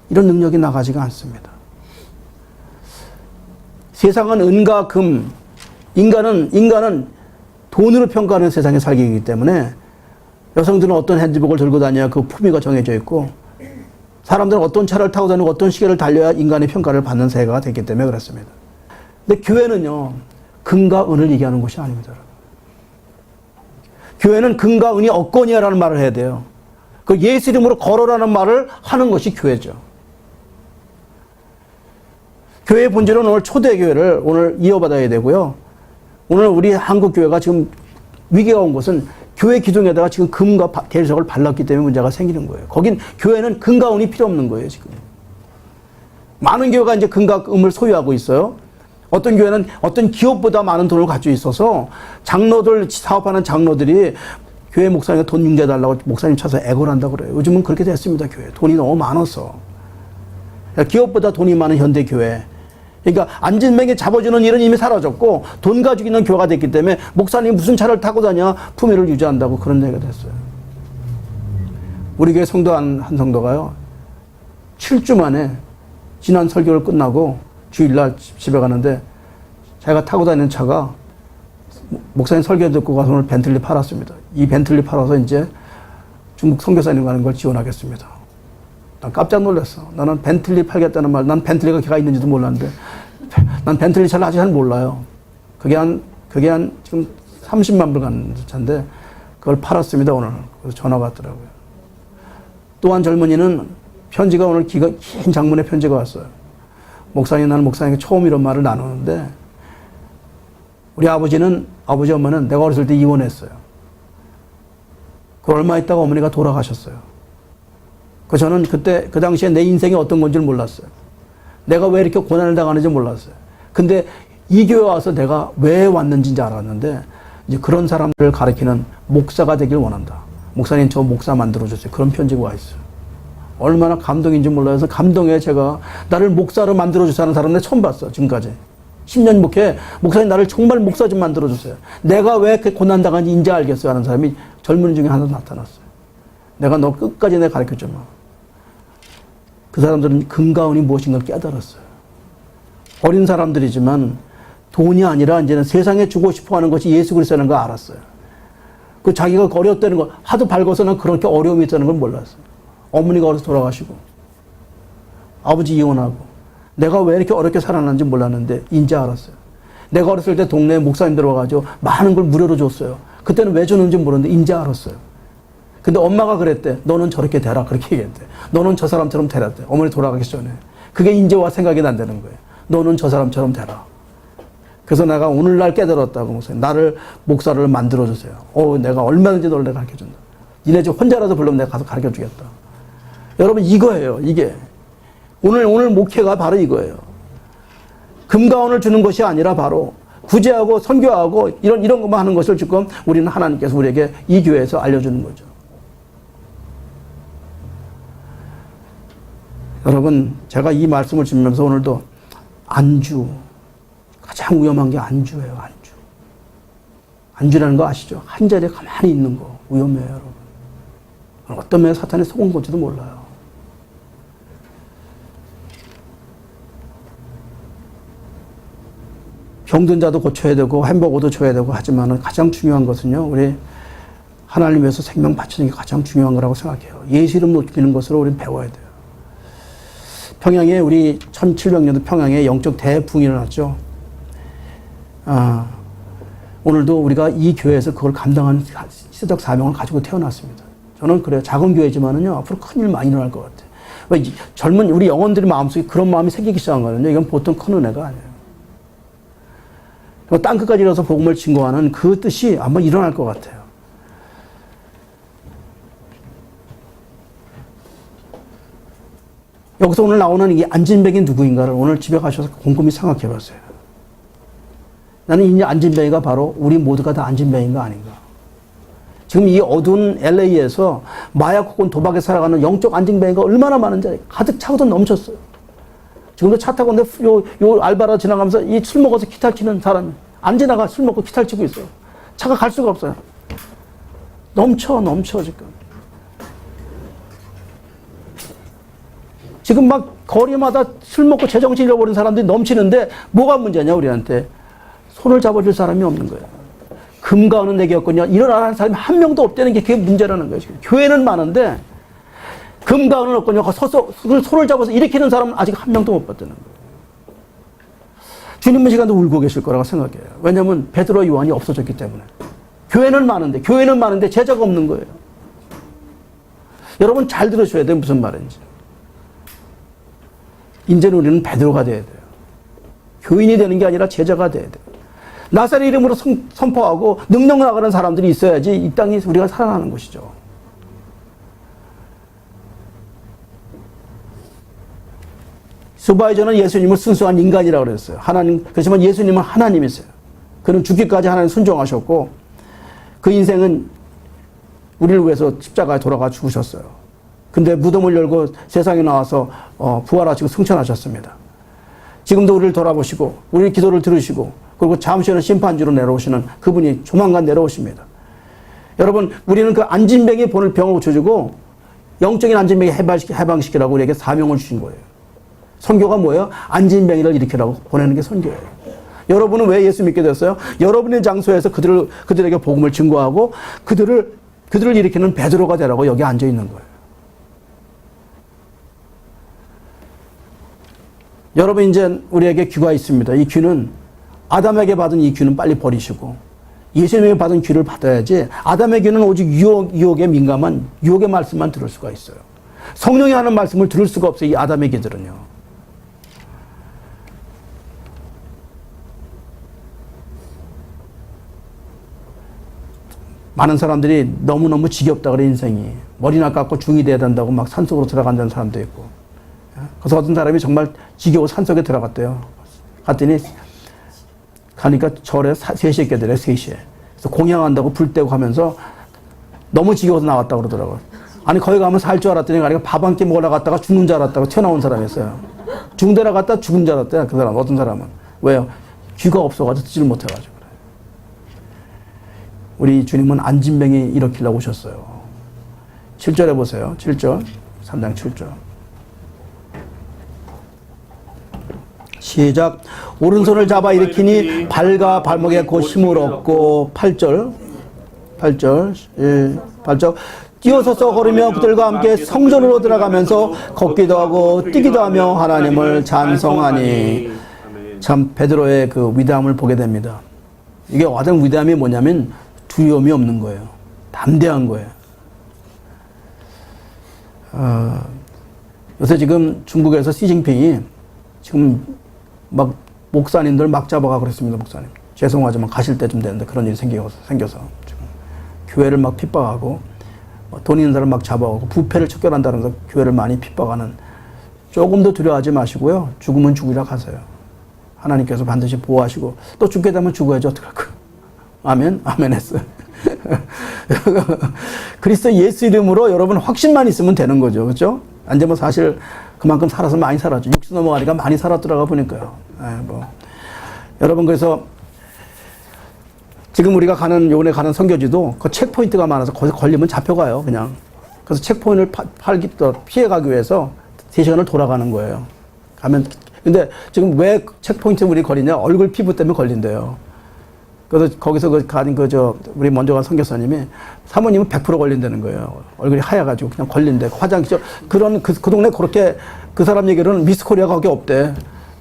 이런 능력이 나가지가 않습니다. 세상은 은과 금, 인간은 돈으로 평가하는 세상에 살기 때기 때문에 여성들은 어떤 핸드백을 들고 다녀야 그 품위가 정해져 있고 사람들은 어떤 차를 타고 다니고 어떤 시계를 달려야 인간의 평가를 받는 세계가 됐기 때문에 그렇습니다. 근데 교회는요, 금과 은을 얘기하는 것이 아닙니다. 교회는 금과 은이 없거니와라는 말을 해야 돼요. 그 예수 이름으로 걸어라는 말을 하는 것이 교회죠. 교회의 본질은 오늘 초대교회를 오늘 이어받아야 되고요. 오늘 우리 한국 교회가 지금 위기가 온 것은 교회 기둥에다가 지금 금과 대리석을 발랐기 때문에 문제가 생기는 거예요. 거긴 교회는 금과 은이 필요 없는 거예요, 지금. 많은 교회가 이제 금과 은을 소유하고 있어요. 어떤 교회는 어떤 기업보다 많은 돈을 가지고 있어서 장로들, 사업하는 장로들이 교회 목사님께 돈 융자해달라고 목사님 쳐서 애걸 한다고 그래요. 요즘은 그렇게 됐습니다, 교회. 돈이 너무 많아서. 기업보다 돈이 많은 현대교회. 그러니까 안진뱅이 잡아주는 일은 이미 사라졌고 돈 가지고 있는 교회가 됐기 때문에 목사님이 무슨 차를 타고 다녀 품위를 유지한다고 그런 얘기가 됐어요. 우리 교회 성도 한 성도가요. 7주 만에 지난 설교를 끝나고 주일날 집에 가는데 자기가 타고 다니는 차가 목사님 설교 듣고 가서 오늘 벤틀리 팔았습니다. 이 벤틀리 팔아서 이제 중국 선교사님 가는 걸 지원하겠습니다. 난 깜짝 놀랐어. 나는 벤틀리 팔겠다는 말, 난 벤틀리가 걔가 있는지도 몰랐는데, 난 벤틀리 차를 아직 잘 몰라요. 그게 한 지금 30만 불 가는 차인데, 그걸 팔았습니다, 오늘. 그래서 전화가 왔더라고요. 또 한 젊은이는 편지가 오늘 긴 장문의 편지가 왔어요. 목사님, 나는 목사님께 처음 이런 말을 나누는데, 우리 아버지 엄마는 내가 어렸을 때 이혼했어요. 그 얼마 있다가 어머니가 돌아가셨어요. 저는 그때, 그 당시에 내 인생이 어떤 건지 몰랐어요. 내가 왜 이렇게 고난을 당하는지 몰랐어요. 근데 이 교회 와서 내가 왜 왔는지 알았는데, 이제 그런 사람들을 가리키는 목사가 되길 원한다. 목사님, 저 목사 만들어주세요. 그런 편지가 와 있어요. 얼마나 감동인지 몰라서 감동에 제가 나를 목사로 만들어주세요 하는 사람 내가 처음 봤어, 지금까지. 10년 목회, 목사님 나를 정말 목사 좀 만들어주세요. 내가 왜 이렇게 고난당한지 인제 알겠어요 하는 사람이 젊은이 중에 하나 나타났어요. 내가 너 끝까지 내가 가르쳐줘. 그 사람들은 금과 은이 무엇인가 깨달았어요. 어린 사람들이지만 돈이 아니라 이제는 세상에 주고 싶어 하는 것이 예수 그리스도라는 걸 알았어요. 그 자기가 어려웠다는 거, 하도 밝아서는 그렇게 어려움이 있다는 걸 몰랐어요. 어머니가 어려서 돌아가시고, 아버지 이혼하고, 내가 왜 이렇게 어렵게 살아났는지 몰랐는데, 이제 알았어요. 내가 어렸을 때 동네에 목사님들 와가지고 많은 걸 무료로 줬어요. 그때는 왜 줬는지 모르는데, 이제 알았어요. 근데 엄마가 그랬대. 너는 저렇게 되라. 그렇게 얘기했대. 너는 저 사람처럼 되라대. 어머니 돌아가기 전에. 그게 이제 와 생각이 난다는 거예요. 너는 저 사람처럼 되라. 그래서 내가 오늘날 깨달았다고 목사님. 나를 목사를 만들어주세요. 내가 얼마든지 너를 내가 가르쳐준다. 니네 집 혼자라도 불러면 내가 가서 가르쳐주겠다. 여러분 이거예요. 이게. 오늘 목회가 바로 이거예요. 금과 은을 주는 것이 아니라 바로 구제하고 선교하고 이런 것만 하는 것을 지금 우리는 하나님께서 우리에게 이 교회에서 알려주는 거죠. 여러분, 제가 이 말씀을 주면서 오늘도 안주, 가장 위험한 게 안주예요, 안주. 안주라는 거 아시죠? 한 자리에 가만히 있는 거 위험해요, 여러분. 어떤 면에 사탄이 속은 건지도 몰라요. 병든 자도 고쳐야 되고 햄버거도 줘야 되고 하지만 가장 중요한 것은요, 우리 하나님 위해서 생명 바치는 게 가장 중요한 거라고 생각해요. 예수 이름 높이는 것으로 우리는 배워야 돼요. 평양에 우리 1700년도 평양에 영적 대붕이 일어났죠. 오늘도 우리가 이 교회에서 그걸 감당하는 시대적 사명을 가지고 태어났습니다. 저는 그래요. 작은 교회지만은요, 앞으로 큰일 많이 일어날 것 같아요. 왜 젊은 우리 영혼들의 마음속에 그런 마음이 생기기 시작한 거거든요. 이건 보통 큰 은혜가 아니에요. 땅끝까지 일어서 복음을 증거하는 그 뜻이 한번 일어날 것 같아요. 여기서 오늘 나오는 이 안진뱅이 누구인가를 오늘 집에 가셔서 곰곰이 생각해 봤어요. 나는 이 안진뱅이가 바로 우리 모두가 다 안진뱅이가 아닌가. 지금 이 어두운 LA에서 마약 혹은 도박에 살아가는 영적 안진뱅이가 얼마나 많은지 가득 차고도 넘쳤어요. 지금도 차 타고 요 알바라 지나가면서 이 술 먹어서 기타 치는 사람이 안 지나가 술 먹고 기타 치고 있어요. 차가 갈 수가 없어요. 넘쳐 지금. 지금 막 거리마다 술 먹고 제정신 잃어버린 사람들이 넘치는데 뭐가 문제냐 우리한테. 손을 잡아줄 사람이 없는 거예요. 금과 은은 내게 없거든요. 일어나는 사람이 한 명도 없다는 게 그게 문제라는 거예요. 지금. 교회는 많은데 금과 은은 없거든요. 서서 손을 잡아서 일으키는 사람은 아직 한 명도 못 봤다는 거예요. 주님은 시간도 울고 계실 거라고 생각해요. 왜냐하면 베드로 요한이 없어졌기 때문에. 교회는 많은데 제자가 없는 거예요. 여러분 잘 들으셔야 돼요. 무슨 말인지. 이제는 우리는 베드로가 돼야 돼요. 교인이 되는 게 아니라 제자가 돼야 돼요. 나사렛 이름으로 선포하고 능력 나가는 사람들이 있어야지 이 땅이 우리가 살아나는 것이죠. 스바이저는 예수님을 순수한 인간이라고 그랬어요. 그렇지만 예수님은 하나님이세요. 그는 죽기까지 하나님 순종하셨고 그 인생은 우리를 위해서 십자가에 돌아가 죽으셨어요. 근데 무덤을 열고 세상에 나와서 부활하시고 승천하셨습니다. 지금도 우리를 돌아보시고 우리 기도를 들으시고 그리고 잠시 후에는 심판주로 내려오시는 그분이 조만간 내려오십니다. 여러분 우리는 그 안진뱅이 병을 고쳐주고 영적인 안진뱅이 해방시키라고 우리에게 사명을 주신 거예요. 선교가 뭐예요? 안진뱅이를 일으키라고 보내는 게 선교예요. 여러분은 왜 예수 믿게 됐어요? 여러분의 장소에서 그들에게 복음을 증거하고 그들을 일으키는 베드로가 되라고 여기 앉아 있는 거예요. 여러분 이제 우리에게 귀가 있습니다. 이 귀는 아담에게 받은 이 귀는 빨리 버리시고 예수님에게 받은 귀를 받아야지. 아담의 귀는 오직 유혹에 민감한 유혹의 말씀만 들을 수가 있어요. 성령이 하는 말씀을 들을 수가 없어요. 이 아담의 귀들은요. 많은 사람들이 너무너무 지겹다 그래 인생이. 머리나 깎고 중이 돼야 된다고 막 산속으로 들어간다는 사람도 있고. 그래서 어떤 사람이 정말 지겨워 산속에 들어갔대요. 갔더니 가니까 절에 3시에 있게 되래 3시에. 그래서 공양한다고 불 떼고 하면서 너무 지겨워서 나왔다고 그러더라고요. 아니 거기 가면 살 줄 알았더니 가니까 밥 한 끼 먹으러 갔다가 죽는 줄 알았다고 튀어나온 사람이었어요. 중대나 갔다 죽은 줄 알았대요. 그 사람 어떤 사람은. 왜요? 귀가 없어가지고 듣지를 못해가지고 그래. 우리 주님은 안진뱅이 일으키려고 오셨어요. 7절에 보세요. 7절 3장 7절 시작. 오른손을 잡아 일으키니 발과 발목에 곧 힘을 얻고 8절 뛰어서서 걸으며 그들과 함께 성전으로 들어가면서 걷기도 하고 뛰기도 하며 하나님을 찬송하니. 참 베드로의 그 위대함을 보게 됩니다. 이게 어떤 위대함이 뭐냐면 두려움이 없는 거예요. 담대한 거예요. 요새 지금 중국에서 시진핑이 지금 막 목사님들 막 잡아가 그랬습니다. 목사님 죄송하지만 가실 때쯤 되는데 그런 일이 생겨서 지금 교회를 막 핍박하고 돈 있는 사람 막 잡아가고 부패를 척결한다면서 교회를 많이 핍박하는. 조금 더 두려워하지 마시고요. 죽으면 죽으라 가세요. 하나님께서 반드시 보호하시고 또 죽게 되면 죽어야지 어떡할까. 아멘 했어요. 그리스도 예수 이름으로 여러분 확신만 있으면 되는 거죠. 그렇죠? 안 되면 사실 그만큼 살아서 많이 살았죠. 60 넘어가니까 많이 살았더라고 보니까요. 여러분 그래서 지금 우리가 요번에 가는 선교지도 그 체크포인트가 많아서 거기서 걸리면 잡혀가요. 그냥. 그래서 체크포인트를 피해가기 위해서 3시간을 돌아가는 거예요. 근데 지금 왜 체크포인트 우리 걸리냐? 얼굴 피부 때문에 걸린대요. 그래서 거기서 우리 먼저 간 선교사님이 사모님은 100% 걸린다는 거예요. 얼굴이 하얘가지고 그냥 걸린대. 화장실, 그 동네 그렇게 그 사람 얘기로는 미스 코리아가 거기 없대.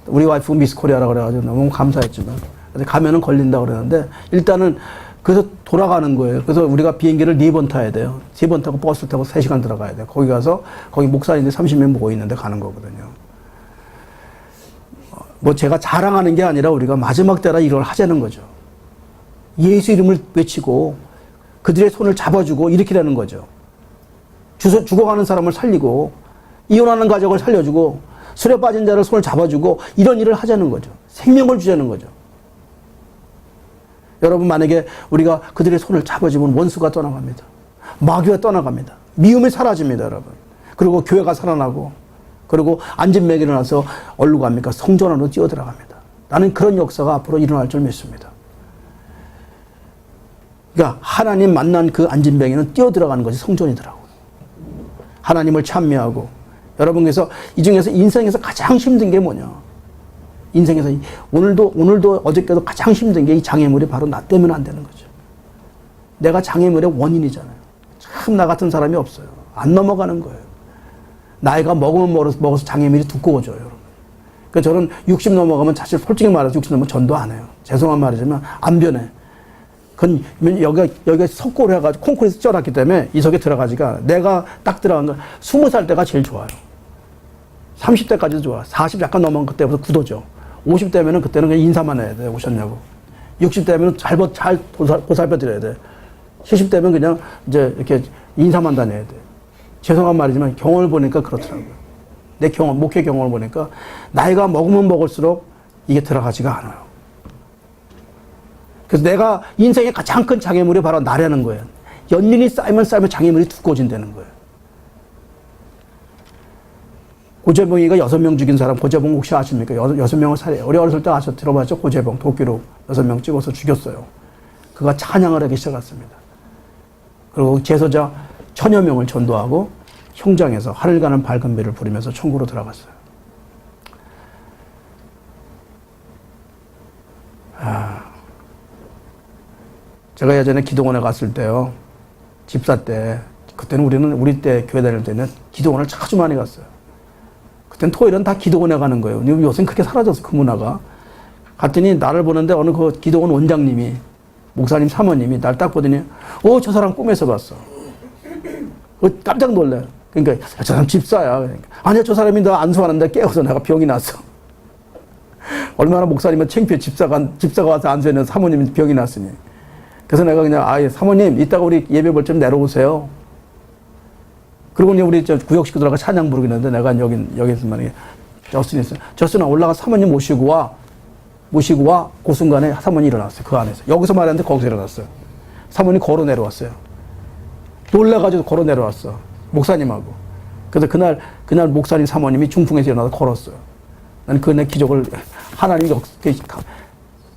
우리 와이프가 미스 코리아라고 그래가지고 너무 감사했지만. 가면은 걸린다 그러는데 일단은 그래서 돌아가는 거예요. 그래서 우리가 비행기를 4번 타야 돼요. 3번 타고 버스 타고 3시간 들어가야 돼요. 거기 가서 거기 목사님들 30명 모여 있는데 가는 거거든요. 뭐 제가 자랑하는 게 아니라 우리가 마지막 때라 이걸 하자는 거죠. 예수 이름을 외치고 그들의 손을 잡아주고 이렇게 되는 거죠. 죽어가는 사람을 살리고 이혼하는 가족을 살려주고 술에 빠진 자를 손을 잡아주고 이런 일을 하자는 거죠. 생명을 주자는 거죠. 여러분 만약에 우리가 그들의 손을 잡아주면 원수가 떠나갑니다. 마귀가 떠나갑니다. 미움이 사라집니다. 여러분. 그리고 교회가 살아나고 그리고 안진맥이 일어나서 어디로 갑니까? 성전 안으로 뛰어들어갑니다. 나는 그런 역사가 앞으로 일어날 줄 믿습니다. 그러니까 하나님 만난 그 안진뱅이는 뛰어들어가는 것이 성전이더라고요. 하나님을 찬미하고 여러분께서 이 중에서 인생에서 가장 힘든 게 뭐냐? 인생에서 오늘도 어저께도 가장 힘든 게 이 장애물이 바로 나 때문에 안 되는 거죠. 내가 장애물의 원인이잖아요. 참 나 같은 사람이 없어요. 안 넘어가는 거예요. 나이가 먹으면 먹어서 장애물이 두꺼워져요, 여러분. 그러니까 저는 60 넘어가면 사실 솔직히 말해서 60 넘으면 전도 안 해요. 죄송한 말이지만 안 변해. 그건 여기가 석고로 해가지고 콘크리트 쪄놨기 때문에 이 속에 들어가지가 내가 딱 들어간 건 20살 때가 제일 좋아요. 30대까지도 좋아. 40 약간 넘어간 그때부터 굳어져. 50대면은 그때는 그냥 인사만 해야 돼. 오셨냐고. 60대면은 잘 보살펴 드려야 돼. 70대면 그냥 이제 이렇게 인사만 다녀야 돼. 죄송한 말이지만 경험을 보니까 그렇더라고요. 내 목회 경험을 보니까 나이가 먹으면 먹을수록 이게 들어가지가 않아요. 그래서 내가 인생의 가장 큰 장애물이 바로 나라는 거예요. 연륜이 쌓이면 장애물이 두꺼워진다는 거예요. 고재봉이가 6명 죽인 사람, 고재봉 혹시 아십니까? 6명을 살해요. 우리 어렸을 때 들어봤죠? 고재봉, 도끼로 6명 찍어서 죽였어요. 그가 찬양을 하기 시작했습니다. 그리고 제소자 1000여 명을 전도하고 형장에서 하늘 가는 밝은 배를 부르면서 천국으로 들어갔어요. 제가 예전에 기도원에 갔을 때요, 집사 때, 그때는 우리 때 교회 다닐 때는 기도원을 자주 많이 갔어요. 그때는 토요일은 다 기도원에 가는 거예요. 요새는 그렇게 사라졌어, 그 문화가. 갔더니 나를 보는데 어느 그 기도원 원장님이, 목사님 사모님이 날 딱 보더니, 저 사람 꿈에서 봤어. 깜짝 놀래. 그러니까, 저 사람 집사야. 그러니까, 아니야, 저 사람이 나 안수하는데 깨워서 내가 병이 났어. 얼마나 목사님은 창피해. 집사가 와서 안수했는데 사모님이 병이 났으니. 그래서 내가 그냥, 사모님, 이따가 우리 예배 볼 좀 내려오세요. 그리고 이제 우리 구역 식구들하고 찬양 부르기는데 내가 여기서 만약에 저스나 올라가 사모님 모시고 와. 그 순간에 사모님이 일어났어요. 그 안에서. 여기서 말했는데 거기서 일어났어요. 사모님이 걸어 내려왔어요. 놀라가지고 걸어 내려왔어. 목사님하고. 그래서 그날 목사님 사모님이 중풍에서 일어나서 걸었어요. 난 내 기적을 하나님이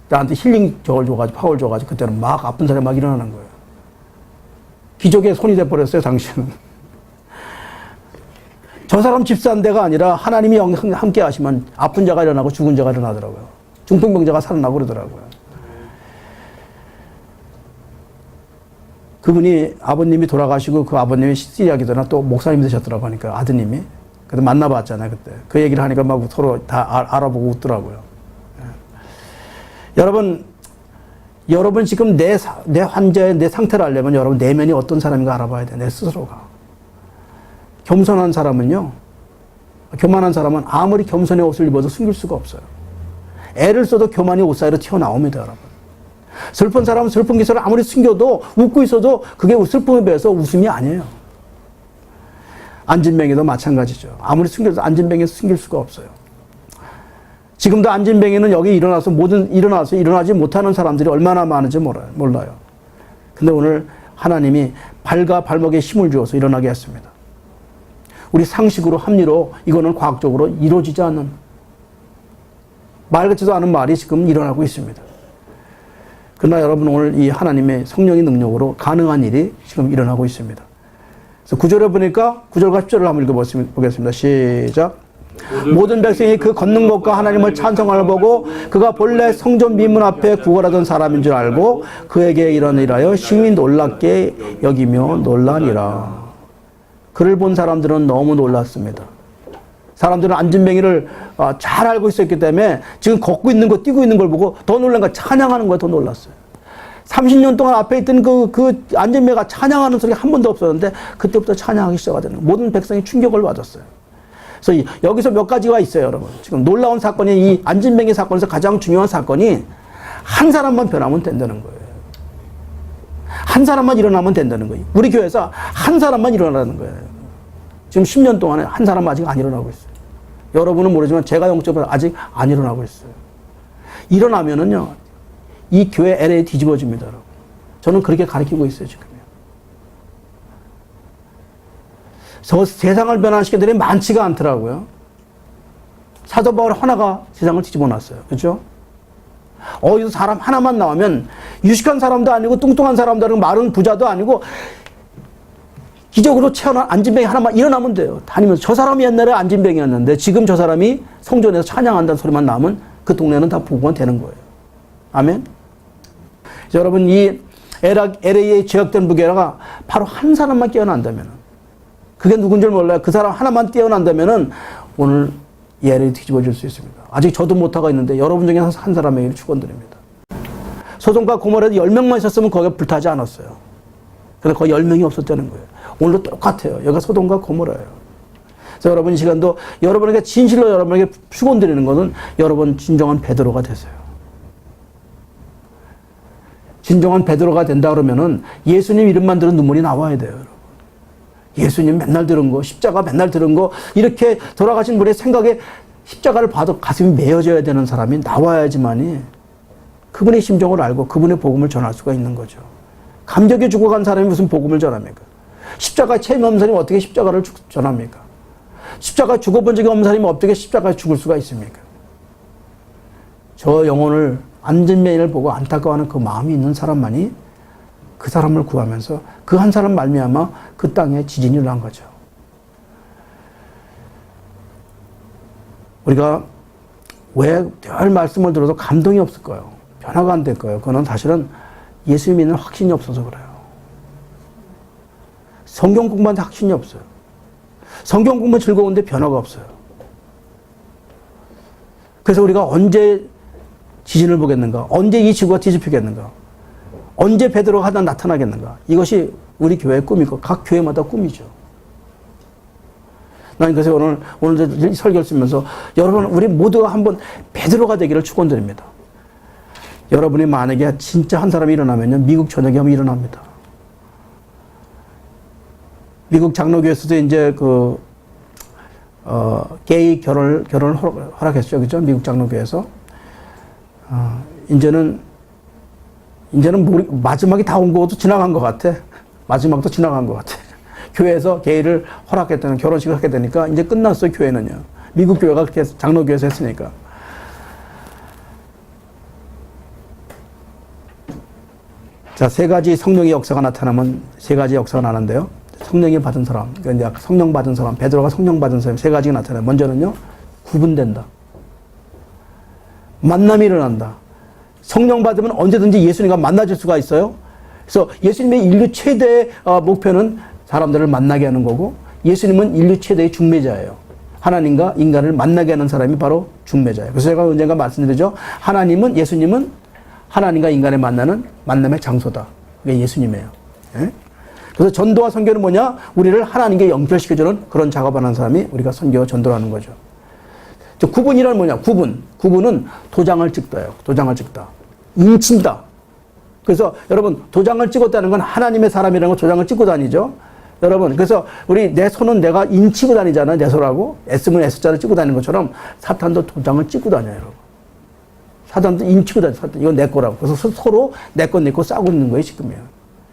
나한테 힐링 저걸 줘가지고 파워를 줘가지고 그때는 막 아픈 사람이 막 일어나는 거예요. 기적의 손이 돼버렸어요, 당신은. 저 사람 집사인데가 아니라 하나님이 함께 하시면 아픈 자가 일어나고 죽은 자가 일어나더라고요. 중풍병자가 살아나고 그러더라고요. 그분이 아버님이 돌아가시고 그 아버님이 시리아 기도나 또 목사님이 되셨더라고 하니까 아드님이. 그래서 만나봤잖아요, 그때. 그 얘기를 하니까 막 서로 다 알아보고 웃더라고요. 여러분 지금 내 환자의 내 상태를 알려면 여러분 내면이 어떤 사람인가 알아봐야 돼, 내 스스로가. 겸손한 사람은요, 교만한 사람은 아무리 겸손의 옷을 입어도 숨길 수가 없어요. 애를 써도 교만이 옷 사이로 튀어나옵니다, 여러분. 슬픈 사람은 슬픈 기사를 아무리 숨겨도 웃고 있어도 그게 슬픔에 비해서 웃음이 아니에요. 안진뱅이도 마찬가지죠. 아무리 숨겨도 안진뱅이에서 숨길 수가 없어요. 지금도 안진뱅이는 여기 일어나지 못하는 사람들이 얼마나 많은지 몰라요. 근데 오늘 하나님이 발과 발목에 힘을 주어서 일어나게 했습니다. 우리 상식으로 합리로 이거는 과학적으로 이루어지지 않는, 말 같지도 않은 말이 지금 일어나고 있습니다. 그러나 여러분 오늘 이 하나님의 성령의 능력으로 가능한 일이 지금 일어나고 있습니다. 그래서 9절에 보니까 9절과 10절을 한번 읽어보겠습니다. 시작. 모든 백성이 그 걷는 것과 하나님을 찬송하는 보고 그가 본래 성전 미문 앞에 구걸하던 사람인 줄 알고 그에게 이르니라여 심히 놀랍게 여기며 놀라니라. 그를 본 사람들은 너무 놀랐습니다. 사람들은 안진뱅이를 잘 알고 있었기 때문에 지금 걷고 있는 거, 뛰고 있는 걸 보고 더 놀란 거야. 찬양하는 거에 더 놀랐어요. 30년 동안 앞에 있던 그 안진뱅이가 찬양하는 소리가 한 번도 없었는데 그때부터 찬양하기 시작하는 거예요. 모든 백성이 충격을 받았어요. 그래서 여기서 몇 가지가 있어요, 여러분. 지금 놀라운 사건이 이 안진뱅이 사건에서 가장 중요한 사건이 한 사람만 변하면 된다는 거예요. 한 사람만 일어나면 된다는 거예요. 우리 교회에서 한 사람만 일어나는 거예요. 지금 10년 동안에 한 사람 아직 안 일어나고 있어요. 여러분은 모르지만 제가 영적으로 아직 안 일어나고 있어요. 일어나면은요, 이 교회 LA 뒤집어집니다, 여러분. 저는 그렇게 가르치고 있어요, 지금요. 세상을 변화시키는 일이 많지가 않더라고요. 사도 바울 하나가 세상을 뒤집어 놨어요. 그렇죠? 어디서 사람 하나만 나오면 유식한 사람도 아니고 뚱뚱한 사람도 아니고 마른 부자도 아니고 기적으로 태어난 안진뱅이 하나만 일어나면 돼요. 다니면서 저 사람이 옛날에 안진뱅이였는데 지금 저 사람이 성전에서 찬양한다는 소리만 나오면 그 동네는 다 부흥이 되는 거예요. 아멘? 여러분, 이 LA의 죄악된 부교회가 바로 한 사람만 깨어난다면, 그게 누군 줄 몰라요. 그 사람 하나만 깨어난다면 오늘 이 LA 뒤집어질 수 있습니다. 아직 저도 못하고 있는데 여러분 중에 한 사람에게 축원드립니다. 소돔과 고모라에 10명만 있었으면 거기가 불타지 않았어요. 근데 거의 10명이 없었다는 거예요. 오늘도 똑같아요. 여기가 소돔과 고모라예요. 그래서 여러분 이 시간도 여러분에게 진실로 여러분에게 축원드리는 것은 여러분 진정한 베드로가 되세요. 진정한 베드로가 된다 그러면은 예수님 이름만 들은 눈물이 나와야 돼요, 여러분. 예수님 맨날 들은 거, 십자가 맨날 들은 거, 이렇게 돌아가신 분의 생각에 십자가를 봐도 가슴이 메어져야 되는 사람이 나와야지만이 그분의 심정을 알고 그분의 복음을 전할 수가 있는 거죠. 감격에 죽어간 사람이 무슨 복음을 전합니까? 십자가에 체험 없는 사람이 어떻게 십자가를 전합니까? 십자가에 죽어본 적이 없는 사람이 어떻게 십자가에 죽을 수가 있습니까? 저 영혼을, 안진뱅이를 보고 안타까워하는 그 마음이 있는 사람만이 그 사람을 구하면서 그 한 사람 말미암아 그 땅에 지진이 일어난 거죠. 우리가 왜 늘 말씀을 들어도 감동이 없을 거예요. 변화가 안 될 거예요. 그거는 사실은 예수 믿는 확신이 없어서 그래요. 성경 공부하는데 확신이 없어요. 성경 공부는 즐거운데 변화가 없어요. 그래서 우리가 언제 지진을 보겠는가? 언제 이 지구가 뒤집히겠는가? 언제 베드로가 하나 나타나겠는가? 이것이 우리 교회의 꿈이고 각 교회마다 꿈이죠. 난 그래서 오늘 설교를 쓰면서 여러분, 우리 모두가 한번 베드로가 되기를 축원드립니다. 여러분이 만약에 진짜 한 사람이 일어나면요, 미국 전역에 하면 일어납니다. 미국 장로교에서도 이제 게이 결혼을 허락했죠. 그죠? 미국 장로교에서. 이제는 마지막이 다 온 것도 지나간 것 같아. 마지막도 지나간 것 같아. 교회에서 게이를 허락했다는, 결혼식을 하게 되니까 이제 끝났어요, 교회는요. 미국 교회가 그렇게 장로교에서 했으니까. 자, 세 가지 성령의 역사가 나타나면 세 가지 역사가 나는데요. 성령이 받은 사람, 그러니까 이제 성령 받은 사람, 베드로가 성령 받은 사람 세 가지가 나타나요. 먼저는요, 구분된다. 만남이 일어난다. 성령 받으면 언제든지 예수님과 만나질 수가 있어요. 그래서 예수님의 인류 최대의 목표는 사람들을 만나게 하는 거고, 예수님은 인류 최대의 중매자예요. 하나님과 인간을 만나게 하는 사람이 바로 중매자예요. 그래서 제가 언젠가 말씀드리죠. 예수님은 하나님과 인간을 만나는 만남의 장소다. 그게 예수님이에요. 예? 그래서 전도와 선교는 뭐냐? 우리를 하나님께 연결시켜주는 그런 작업을 하는 사람이 우리가 선교와 전도를 하는 거죠. 구분이란 뭐냐? 구분은 도장을 찍다예요. 도장을 찍다. 인친다. 그래서 여러분, 도장을 찍었다는 건 하나님의 사람이라는 거 도장을 찍고 다니죠. 여러분, 그래서 내 손은 내가 인치고 다니잖아요. 내 손하고. S면 S자를 찍고 다니는 것처럼 사탄도 도장을 찍고 다녀요, 여러분. 사탄도 인치고 다녀요. 이건 내 거라고. 그래서 서로 내 건 내 거 싸고 있는 거예요, 지금이요.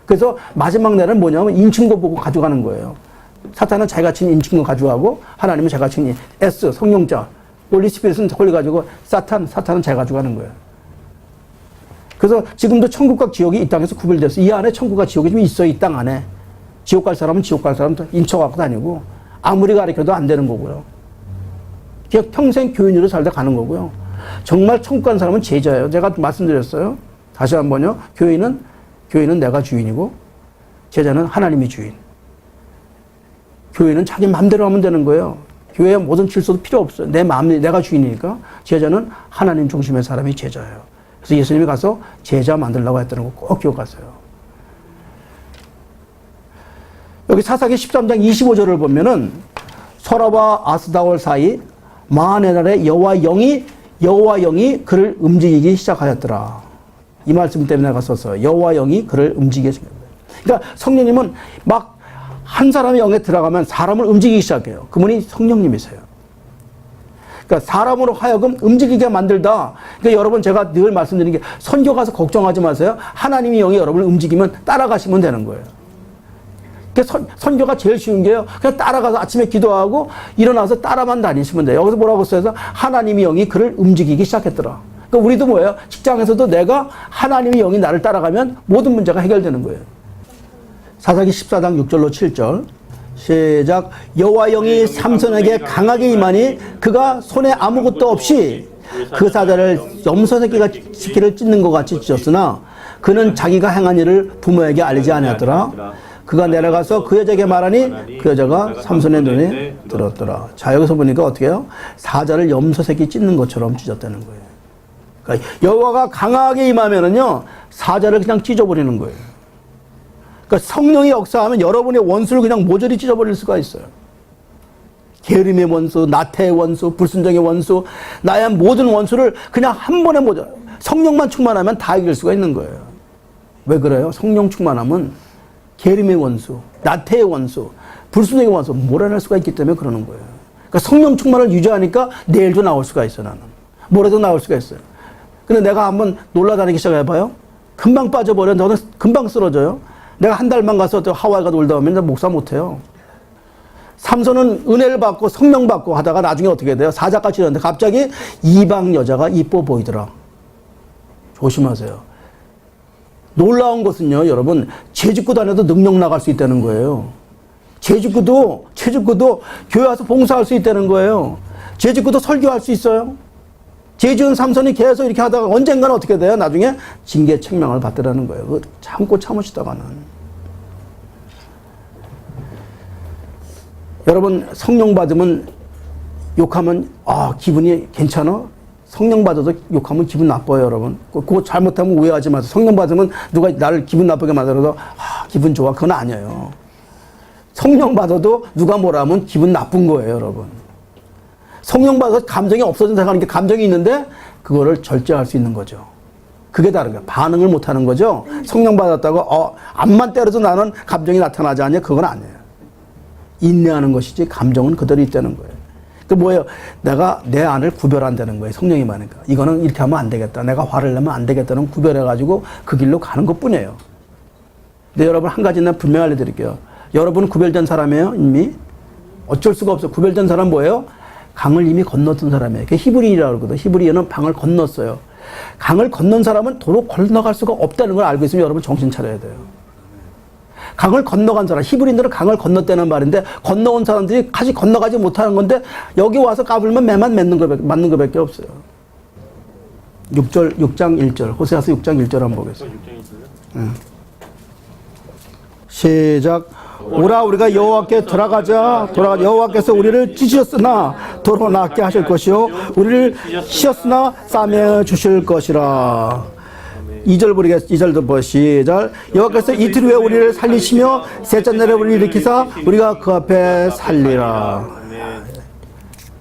그래서 마지막 날은 뭐냐면 인친 거 보고 가져가는 거예요. 사탄은 자기가 친 인친 거 가져가고, 하나님은 자기가 친 S, 성령자, 홀리스피릿은 홀려가지고 사탄은 잘 가져가는 거예요. 그래서 지금도 천국과 지옥이 이 땅에서 구별돼서 이 안에 천국과 지옥이 좀 있어요. 이 땅 안에. 지옥 갈 사람은 지옥 갈 사람 인쳐갖고 다니고 아무리 가르쳐도 안 되는 거고요. 그냥 평생 교인으로 살다 가는 거고요. 정말 천국 가는 사람은 제자예요. 제가 말씀드렸어요. 다시 한번요. 교인은 내가 주인이고 제자는 하나님이 주인. 교인은 자기 마음대로 하면 되는 거예요. 교회에 모든 질서도 필요 없어요. 내 마음이 내가 주인이니까. 제자는 하나님 중심의 사람이 제자예요. 그래서 예수님이 가서 제자 만들려고 했다는 거 꼭 기억하세요. 여기 사사기 13장 25절을 보면은 소라와 아스다올 사이 만의 날에 여호와 영이 그를 움직이기 시작하였더라. 이 말씀 때문에 내가 썼어요. 여호와 영이 그를 움직이기 시작합니다. 그러니까 성령님은 막 한 사람의 영에 들어가면 사람을 움직이기 시작해요. 그분이 성령님이세요. 그러니까 사람으로 하여금 움직이게 만들다. 그러니까 여러분 제가 늘 말씀드리는 게 선교 가서 걱정하지 마세요. 하나님의 영이 여러분을 움직이면 따라가시면 되는 거예요. 그러니까 선교가 제일 쉬운 게요. 그냥 따라가서 아침에 기도하고 일어나서 따라만 다니시면 돼요. 여기서 뭐라고 써서 하나님의 영이 그를 움직이기 시작했더라. 그러니까 우리도 뭐예요? 직장에서도 내가 하나님의 영이 나를 따라가면 모든 문제가 해결되는 거예요. 사사기 14장 6절로 7절 시작. 여호와 영이 삼손에게 강하게 임하니 그가 손에 아무것도 없이 그 사자를 염소 새끼를 찢는 것 같이 찢었으나 그는 자기가 행한 일을 부모에게 알리지 아니하더라. 그가 내려가서 그 여자에게 말하니 그 여자가 삼손의 눈에 들었더라. 자, 여기서 보니까 어떻게 해요? 사자를 염소 새끼 찢는 것처럼 찢었다는 거예요. 그러니까 여호와가 강하게 임하면은요, 사자를 그냥 찢어버리는 거예요. 그러니까 성령이 역사하면 여러분의 원수를 그냥 모조리 찢어버릴 수가 있어요. 게으름의 원수, 나태의 원수, 불순종의 원수, 나의 모든 원수를 그냥 한 번에 모조, 성령만 충만하면 다 이길 수가 있는 거예요. 왜 그래요? 성령 충만하면 게으름의 원수, 나태의 원수, 불순종의 원수 몰아낼 수가 있기 때문에 그러는 거예요. 그러니까 성령 충만을 유지하니까 내일도 나올 수가 있어. 나는 모레도 나올 수가 있어요. 근데 내가 한번 놀러다니기 시작해봐요. 금방 빠져버려. 너는 금방 쓰러져요. 내가 한 달만 가서 또 하와이가 놀다 오면 나 목사 못해요. 삼손은 은혜를 받고 성령 받고 하다가 나중에 어떻게 돼요? 사자같이 되는데 갑자기 이방 여자가 이뻐 보이더라. 조심하세요. 놀라운 것은요, 여러분, 재직구 다녀도 능력 나갈 수 있다는 거예요. 재직구도 교회 와서 봉사할 수 있다는 거예요. 재직구도 설교할 수 있어요. 재지은 삼손이 계속 이렇게 하다가 언젠가는 어떻게 돼요? 나중에 징계 책망을 받더라는 거예요. 참고 참으시다가는. 여러분, 성령 받으면 욕하면 기분이 괜찮아? 성령 받아도 욕하면 기분 나빠요, 여러분. 그거 잘못하면 오해하지 마세요. 성령 받으면 누가 나를 기분 나쁘게 만들어서 기분 좋아. 그건 아니에요. 성령 받아도 누가 뭐라 하면 기분 나쁜 거예요, 여러분. 성령 받아서 감정이 없어진다고 하는 게 감정이 있는데 그거를 절제할 수 있는 거죠. 그게 다른 거예요. 반응을 못 하는 거죠. 성령 받았다고 암만 때려도 나는 감정이 나타나지 않냐? 그건 아니에요. 인내하는 것이지 감정은 그대로 있다는 거예요. 그 뭐예요? 내가 내 안을 구별한다는 거예요. 성령이 많으니까. 이거는 이렇게 하면 안 되겠다. 내가 화를 내면 안 되겠다는 구별해가지고 그 길로 가는 것 뿐이에요. 근데 여러분 한 가지 는 분명히 알려드릴게요. 여러분은 구별된 사람이에요. 이미. 어쩔 수가 없어요. 구별된 사람 뭐예요? 강을 이미 건넜던 사람이에요. 그게 히브리인이라고 그러거든요. 히브리인은 강을 건넜어요. 강을 건넌 사람은 도로 건너갈 수가 없다는 걸 알고 있으면 여러분 정신 차려야 돼요. 강을 건너간 사람, 히브리인들은 강을 건넜다는 말인데 건너온 사람들이 다시 건너가지 못하는 건데 여기 와서 까불면 매만 맞는 것밖에 없어요. 6장 1절, 호세아서 6장 1절 한번 보겠습니다. 시작. 오라 우리가 여호와께 돌아가자. 여호와께서 우리를 찢으셨으나 도로 낫게 하실 것이요 우리를 씌었으나 싸매 주실 것이라. 2절 보리겠습니다. 2절도 보시죠. 여호와께서 이틀 후에 우리를 살리시며 셋째 날에 우리를 일으키사 우리가 그 앞에 살리라.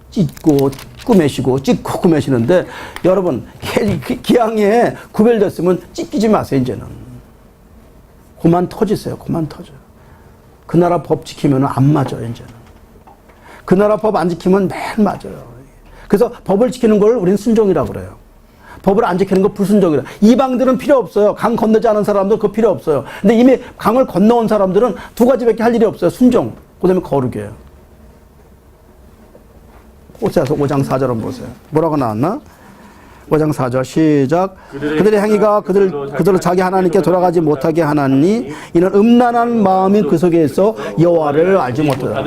찢고 꾸매시는데 여러분 기왕에 구별됐으면 찢기지 마세요. 이제는 그만 터지세요. 그만 터져. 그 나라 법 지키면 안 맞아요. 이제는 그 나라 법 안 지키면 매일 맞아요. 그래서 법을 지키는 걸 우리는 순종이라고 그래요. 법을 안 지키는 거 불순종이라. 이방들은 필요 없어요. 강 건너지 않은 사람들 그거 필요 없어요. 근데 이미 강을 건너온 사람들은 두 가지밖에 할 일이 없어요. 순종, 그 다음에 거룩이에요. 호세아서 5장 4절 한번 보세요. 뭐라고 나왔나? 5장 4절 시작. 그들의 행위가 그들로 자기 하나님께 돌아가지 못하게 하나니 이는 음란한 마음이 그 속에 있어 여호와를 알지 못하다.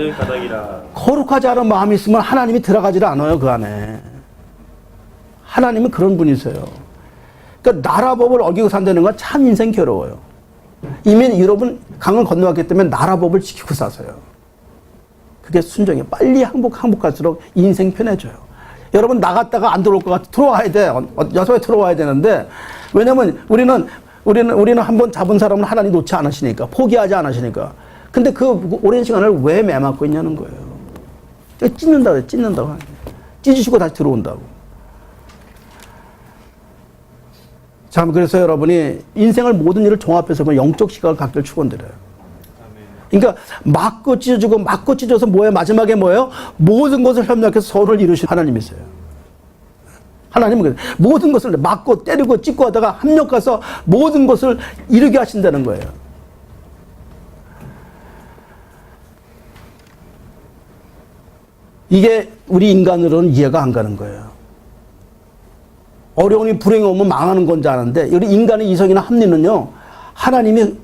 거룩하지 않은 마음이 있으면 하나님이 들어가지를 않아요. 그 안에. 하나님은 그런 분이세요. 그러니까 나라 법을 어기고 산다는 건 참 인생 괴로워요. 이미 여러분 강을 건너왔기 때문에 나라 법을 지키고 사세요. 그게 순종이에요. 빨리 항복할수록 인생 편해져요. 여러분 나갔다가 안 들어올 것 같아. 들어와야 돼. 여서에 들어와야 되는데 왜냐면 우리는 한번 잡은 사람은 하나님 놓지 않으시니까 포기하지 않으시니까. 근데 그 오랜 시간을 왜 매맞고 있냐는 거예요. 찢는다고 찢으시고 다시 들어온다고. 참 그래서 여러분이 인생을 모든 일을 종합해서 보면 영적 시각을 갖길 축원드려요. 그러니까 맞고 찢어서 뭐예요? 마지막에 뭐예요? 모든 것을 협력해서 서로를 이루신 하나님이세요. 하나님은 그래요. 모든 것을 맞고 때리고 찢고 하다가 합력해서 모든 것을 이루게 하신다는 거예요. 이게 우리 인간으로는 이해가 안 가는 거예요. 어려움이 불행이 오면 망하는 건 줄 아는데 우리 인간의 이성이나 합리는요. 하나님이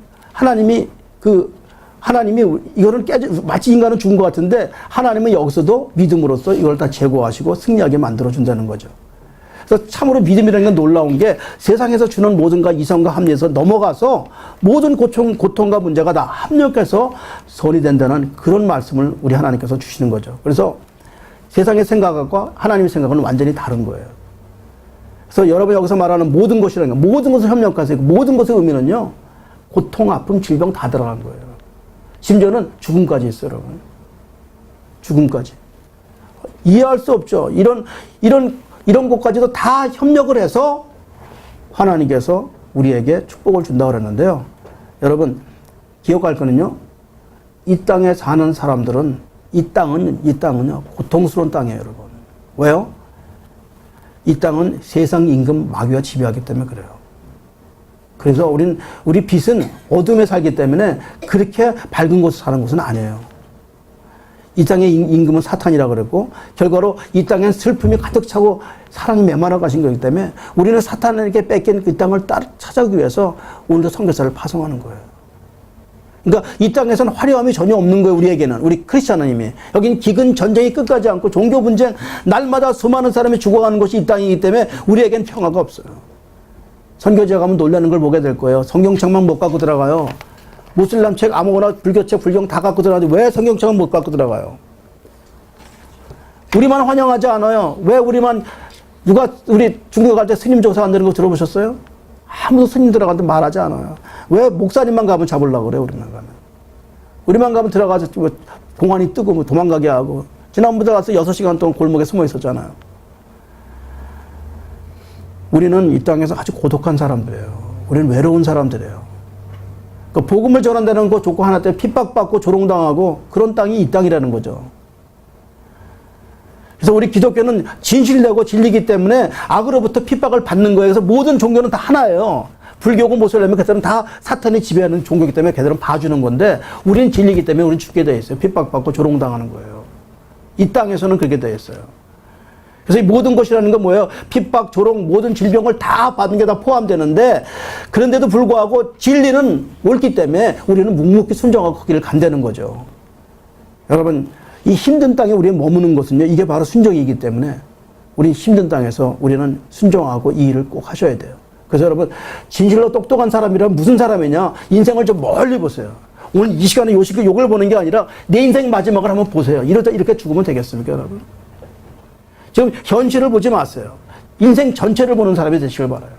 이거를 마치 인간은 죽은 것 같은데 하나님은 여기서도 믿음으로써 이걸 다 제거하시고 승리하게 만들어준다는 거죠. 그래서 참으로 믿음이라는 건 놀라운 게 세상에서 주는 모든가 이성과 합리에서 넘어가서 모든 고통과 문제가 다 합력해서 선이 된다는 그런 말씀을 우리 하나님께서 주시는 거죠. 그래서 세상의 생각과 하나님의 생각은 완전히 다른 거예요. 그래서 여러분 여기서 말하는 모든 것이라는 거, 모든 것을 협력하세요. 모든 것의 의미는요. 고통, 아픔, 질병 다 들어간 거예요. 심지어는 죽음까지 있어요, 여러분. 죽음까지. 이해할 수 없죠. 이런 것까지도 다 협력을 해서 하나님께서 우리에게 축복을 준다고 그랬는데요. 여러분, 기억할 거는요. 이 땅에 사는 사람들은 이 땅은요. 고통스러운 땅이에요, 여러분. 왜요? 이 땅은 세상 임금 마귀가 지배하기 때문에 그래요. 그래서 우리 빛은 어둠에 살기 때문에 그렇게 밝은 곳에 사는 곳은 아니에요. 이 땅의 임금은 사탄이라고 그랬고 결과로 이 땅엔 슬픔이 가득 차고 사랑이 메말라 가신 거기 때문에 우리는 사탄에게 뺏긴 그 땅을 찾아오기 위해서 오늘도 선교사를 파송하는 거예요. 그러니까 이 땅에서는 화려함이 전혀 없는 거예요. 우리에게는. 우리 크리스찬님이. 여기는 기근 전쟁이 끝까지 않고 종교 분쟁 날마다 수많은 사람이 죽어가는 곳이 이 땅이기 때문에 우리에겐 평화가 없어요. 선교지에 가면 놀라는 걸 보게 될 거예요. 성경책만 못 갖고 들어가요. 무슬람 책 아무거나 불교책 불경 다 갖고 들어가는데 왜 성경책은 못 갖고 들어가요? 우리만 환영하지 않아요. 왜 우리만 우리 중국에 갈 때 스님 조사 안 되는 거 들어보셨어요? 아무도 스님 들어가는데 말하지 않아요. 왜 목사님만 가면 잡으려고 그래요, 우리만 가면. 우리만 가면 들어가서 공안이 뜨고 도망가게 하고. 지난번에 가서 6시간 동안 골목에 숨어 있었잖아요. 우리는 이 땅에서 아주 고독한 사람들이에요. 우리는 외로운 사람들이에요. 그러니까 복음을 전한다는 거 좋고 하나 때문에 핍박받고 조롱당하고 그런 땅이 이 땅이라는 거죠. 그래서 우리 기독교는 진실되고 진리이기 때문에 악으로부터 핍박을 받는 거예요. 그래서 모든 종교는 다 하나예요. 불교고 모슬렘은 걔들은 다 사탄이 지배하는 종교이기 때문에 걔들은 봐주는 건데 우리는 진리이기 때문에 우리는 죽게 돼 있어요. 핍박받고 조롱당하는 거예요. 이 땅에서는 그렇게 돼 있어요. 그래서 이 모든 것이라는 건 뭐예요? 핍박, 조롱, 모든 질병을 다 받는 게 다 포함되는데 그런데도 불구하고 진리는 옳기 때문에 우리는 묵묵히 순종하고 그 길을 간다는 거죠. 여러분 이 힘든 땅에 우리가 머무는 것은요. 이게 바로 순종이기 때문에 우리 힘든 땅에서 우리는 순종하고 이 일을 꼭 하셔야 돼요. 그래서 여러분 진실로 똑똑한 사람이라면 무슨 사람이냐? 인생을 좀 멀리 보세요. 오늘 이 시간에 욕을 보는 게 아니라 내 인생 마지막을 한번 보세요. 이러다 이렇게 죽으면 되겠습니까, 여러분? 지금 현실을 보지 마세요. 인생 전체를 보는 사람이 되시길 바라요.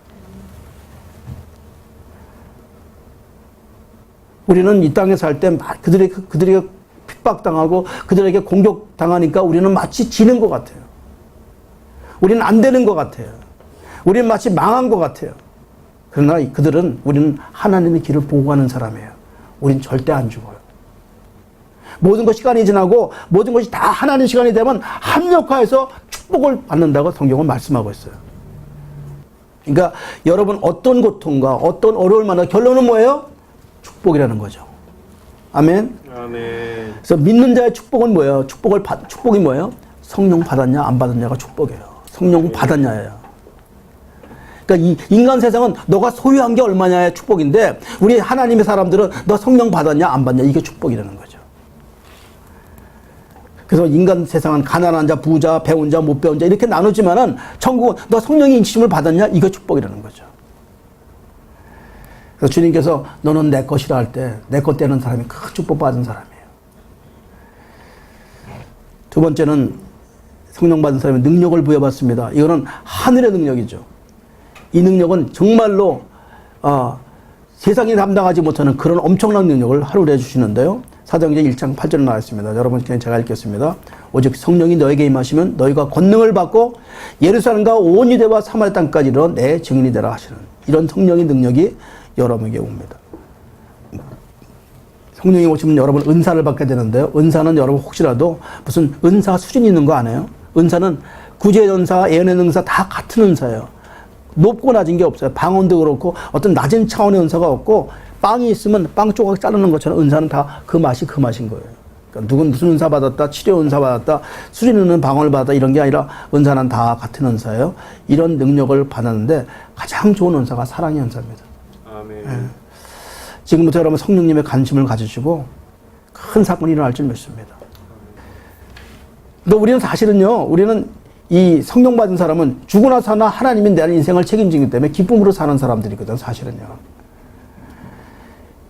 우리는 이 땅에 살 때 그들에게 핍박당하고 그들에게 공격당하니까 우리는 마치 지는 것 같아요. 우리는 안 되는 것 같아요. 우리는 마치 망한 것 같아요. 그러나 우리는 하나님의 길을 보고 가는 사람이에요. 우리는 절대 안 죽어요. 모든 것 시간이 지나고 모든 것이 다 하나님 시간이 되면 합력화해서 축복을 받는다고 성경은 말씀하고 있어요. 그러니까 여러분 어떤 고통과 어떤 어려울 만한 결론은 뭐예요? 축복이라는 거죠. 아멘. 아멘. 그래서 믿는 자의 축복은 뭐예요? 축복이 뭐예요? 성령 받았냐 안 받았냐가 축복이에요. 성령 받았냐예요. 그러니까 이 인간 세상은 너가 소유한 게 얼마냐의 축복인데 우리 하나님의 사람들은 너 성령 받았냐 안 받냐 이게 축복이라는 거죠. 그래서 인간 세상은 가난한 자, 부자, 배운 자, 못 배운 자 이렇게 나누지만은 천국은 너 성령의 인치심을 받았냐 이거 축복이라는 거죠. 그래서 주님께서 너는 내 것이라 할 때 내 것 되는 사람이 큰 축복 받은 사람이에요. 두 번째는 성령 받은 사람이 능력을 부여받습니다. 이거는 하늘의 능력이죠. 이 능력은 정말로 세상이 감당하지 못하는 그런 엄청난 능력을 하루를 해주시는데요. 사도행전 1장 8절에 나와 있습니다. 여러분 그냥 제가 읽겠습니다. 오직 성령이 너에게 임하시면 너희가 권능을 받고 예루살렘과 온 유대와 사마리아 땅까지 이르러 내 증인이 되라 하시는 이런 성령의 능력이 여러분에게 옵니다. 성령이 오시면 여러분 은사를 받게 되는데요. 은사는 여러분 혹시라도 무슨 은사 수준이 있는 거 아니에요? 은사는 구제의 은사, 예언의 은사 다 같은 은사예요. 높고 낮은 게 없어요. 방언도 그렇고 어떤 낮은 차원의 은사가 없고 빵이 있으면 빵 조각 자르는 것처럼 은사는 다 그 맛이 그 맛인 거예요. 그러니까 누군 무슨 은사 받았다, 치료 은사 받았다, 수련 있는 방언을 받았다 이런 게 아니라 은사는 다 같은 은사예요. 이런 능력을 받았는데 가장 좋은 은사가 사랑의 은사입니다. 아멘. 예. 지금부터 여러분 성령님의 관심을 가지시고 큰 사건이 일어날 줄 믿습니다. 근데 우리는 사실은요, 우리는 이 성령 받은 사람은 죽으나 사나 하나님이 내 인생을 책임지기 때문에 기쁨으로 사는 사람들이거든, 사실은요.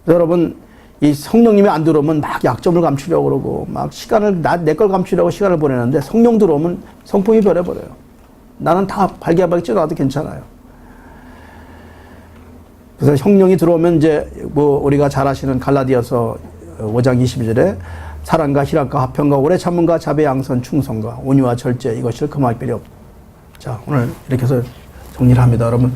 여러분, 이 성령님이 안 들어오면 막 약점을 감추려고 그러고, 막 시간을, 내 걸 감추려고 시간을 보내는데 성령 들어오면 성품이 변해버려요. 나는 다 발개발개 찌어나도 괜찮아요. 그래서 성령이 들어오면 이제 뭐 우리가 잘 아시는 갈라디아서 5장 22절에 사랑과 희락과 화평과 오래 참음과 자비 양선 충성과 온유와 절제 이것을 금할 필요 없. 자, 오늘 이렇게 해서 정리를 합니다. 여러분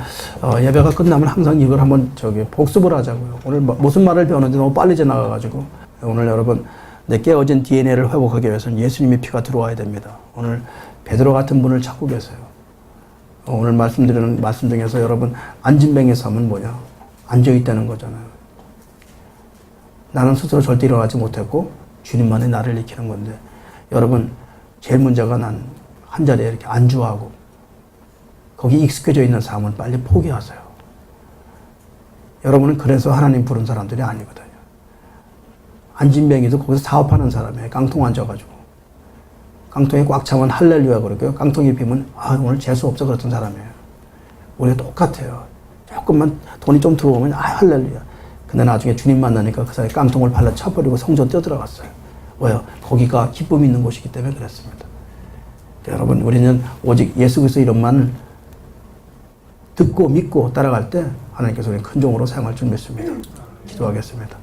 예배가 끝나면 항상 이걸 한번 복습을 하자고요. 오늘 무슨 말을 배웠는지 너무 빨리 지나가가지고 오늘 여러분 내 깨어진 DNA를 회복하기 위해서는 예수님의 피가 들어와야 됩니다. 오늘 베드로 같은 분을 찾고 계세요. 오늘 말씀드리는 말씀 중에서 여러분 안진뱅의 삶은 뭐냐? 앉아있다는 거잖아요. 나는 스스로 절대 일어나지 못했고 주님만이 나를 일으키는 건데 여러분 제일 문제가 난 한 자리에 이렇게 안주하고 거기 익숙해져 있는 삶은 빨리 포기하세요. 여러분은 그래서 하나님 부른 사람들이 아니거든요. 안진뱅이도 거기서 사업하는 사람이에요. 깡통 앉아가지고. 깡통이 꽉 차면 할렐루야 그러고요. 깡통이 비면 오늘 재수 없어 그랬던 사람이에요. 우리가 똑같아요. 조금만 돈이 좀 들어오면 할렐루야. 근데 나중에 주님 만나니까 그 사람이 깡통을 발라 차버리고 성전 뛰어들어갔어요. 왜요? 거기가 기쁨이 있는 곳이기 때문에 그랬습니다. 그러니까 여러분 우리는 오직 예수 그리스도 이름만 듣고 믿고 따라갈 때 하나님께서 우리는 큰 종으로 사용할 줄 믿습니다. 기도하겠습니다.